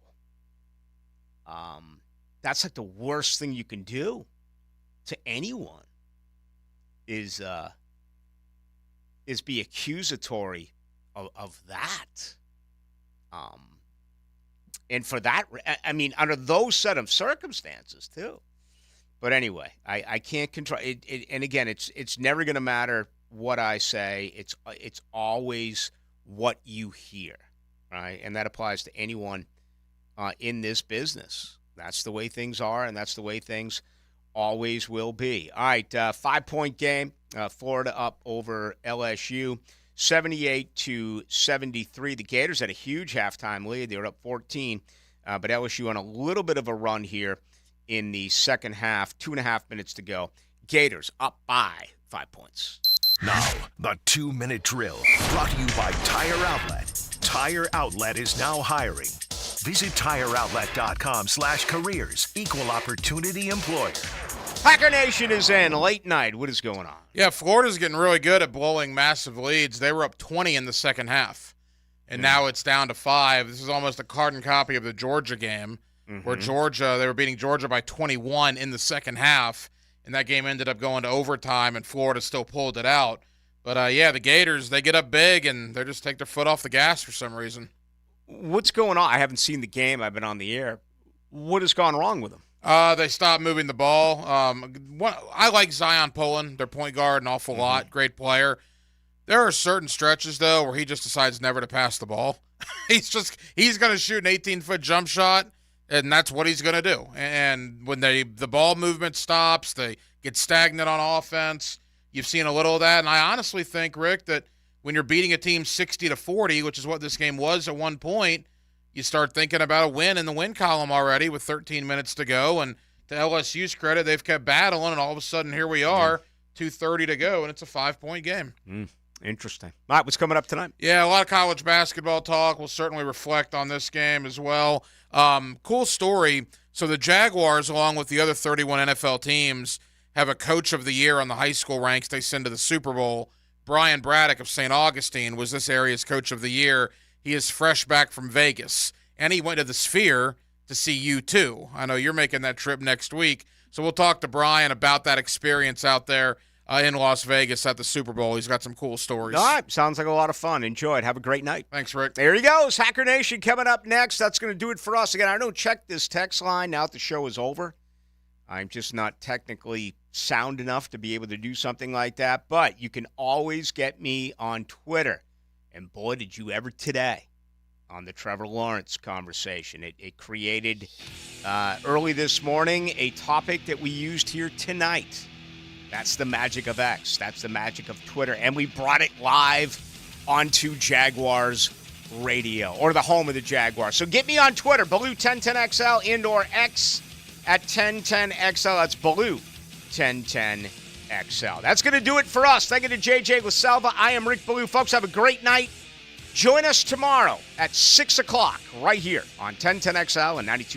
That's like the worst thing you can do to anyone is be accusatory of that. And for that, I mean, under those set of circumstances too. But anyway, I can't control it. And again, it's never going to matter what I say. It's always what you hear, right? And that applies to anyone in this business. That's the way things are, and that's the way things always will be. All right, 5-point game. Florida up over LSU, 78-73. The Gators had a huge halftime lead. They were up 14, but LSU on a little bit of a run here in the second half. 2.5 minutes to go. Gators up by 5 points. Now, the 2-minute drill, brought to you by Tire Outlet. Tire Outlet is now hiring. Visit tireoutlet.com/careers. Equal opportunity employer. Packer Nation is in. Late night. What is going on? Yeah, Florida's getting really good at blowing massive leads. They were up 20 in the second half, and now it's down to 5. This is almost a carbon copy of the Georgia game, where they were beating Georgia by 21 in the second half, and that game ended up going to overtime, and Florida still pulled it out. But, the Gators, they get up big, and they just take their foot off the gas for some reason. What's going on? I haven't seen the game. I've been on the air. What has gone wrong with them? They stopped moving the ball. I like Zion Poland, their point guard, an awful lot. Great player. There are certain stretches, though, where he just decides never to pass the ball. He's going to shoot an 18-foot jump shot, and that's what he's going to do. And when the ball movement stops, they get stagnant on offense. You've seen a little of that. And I honestly think, Rick, that when you're beating a team 60-40, which is what this game was at one point, you start thinking about a win in the win column already with 13 minutes to go. And to LSU's credit, they've kept battling, and all of a sudden here we are, 2:30 to go, and it's a 5-point game. Interesting. All right, what's coming up tonight? Yeah, a lot of college basketball talk. We'll certainly reflect on this game as well. Cool story. So the Jaguars, along with the other 31 NFL teams, have a coach of the year on the high school ranks they send to the Super Bowl. Brian Braddock of St. Augustine was this area's coach of the year. He is fresh back from Vegas, and he went to the Sphere to see U2. I know you're making that trip next week, so we'll talk to Brian about that experience out there in Las Vegas at the Super Bowl. He's got some cool stories. All right, sounds like a lot of fun. Enjoy it. Have a great night. Thanks, Rick. There he goes. Hacker Nation coming up next. That's going to do it for us. Again, I don't check this text line now that the show is over. I'm just not technically sound enough to be able to do something like that, but you can always get me on Twitter. And boy, did you ever today on the Trevor Lawrence conversation. It created early this morning a topic that we used here tonight. That's the magic of X. That's the magic of Twitter. And we brought it live onto Jaguars Radio, or the home of the Jaguars. So get me on Twitter, Ballou1010XL, and/or X at 1010XL. That's Ballou1010XL. That's going to do it for us. Thank you to JJ LaSalva. I am Rick Ballou. Folks, have a great night. Join us tomorrow at 6 o'clock right here on 1010XL and 92.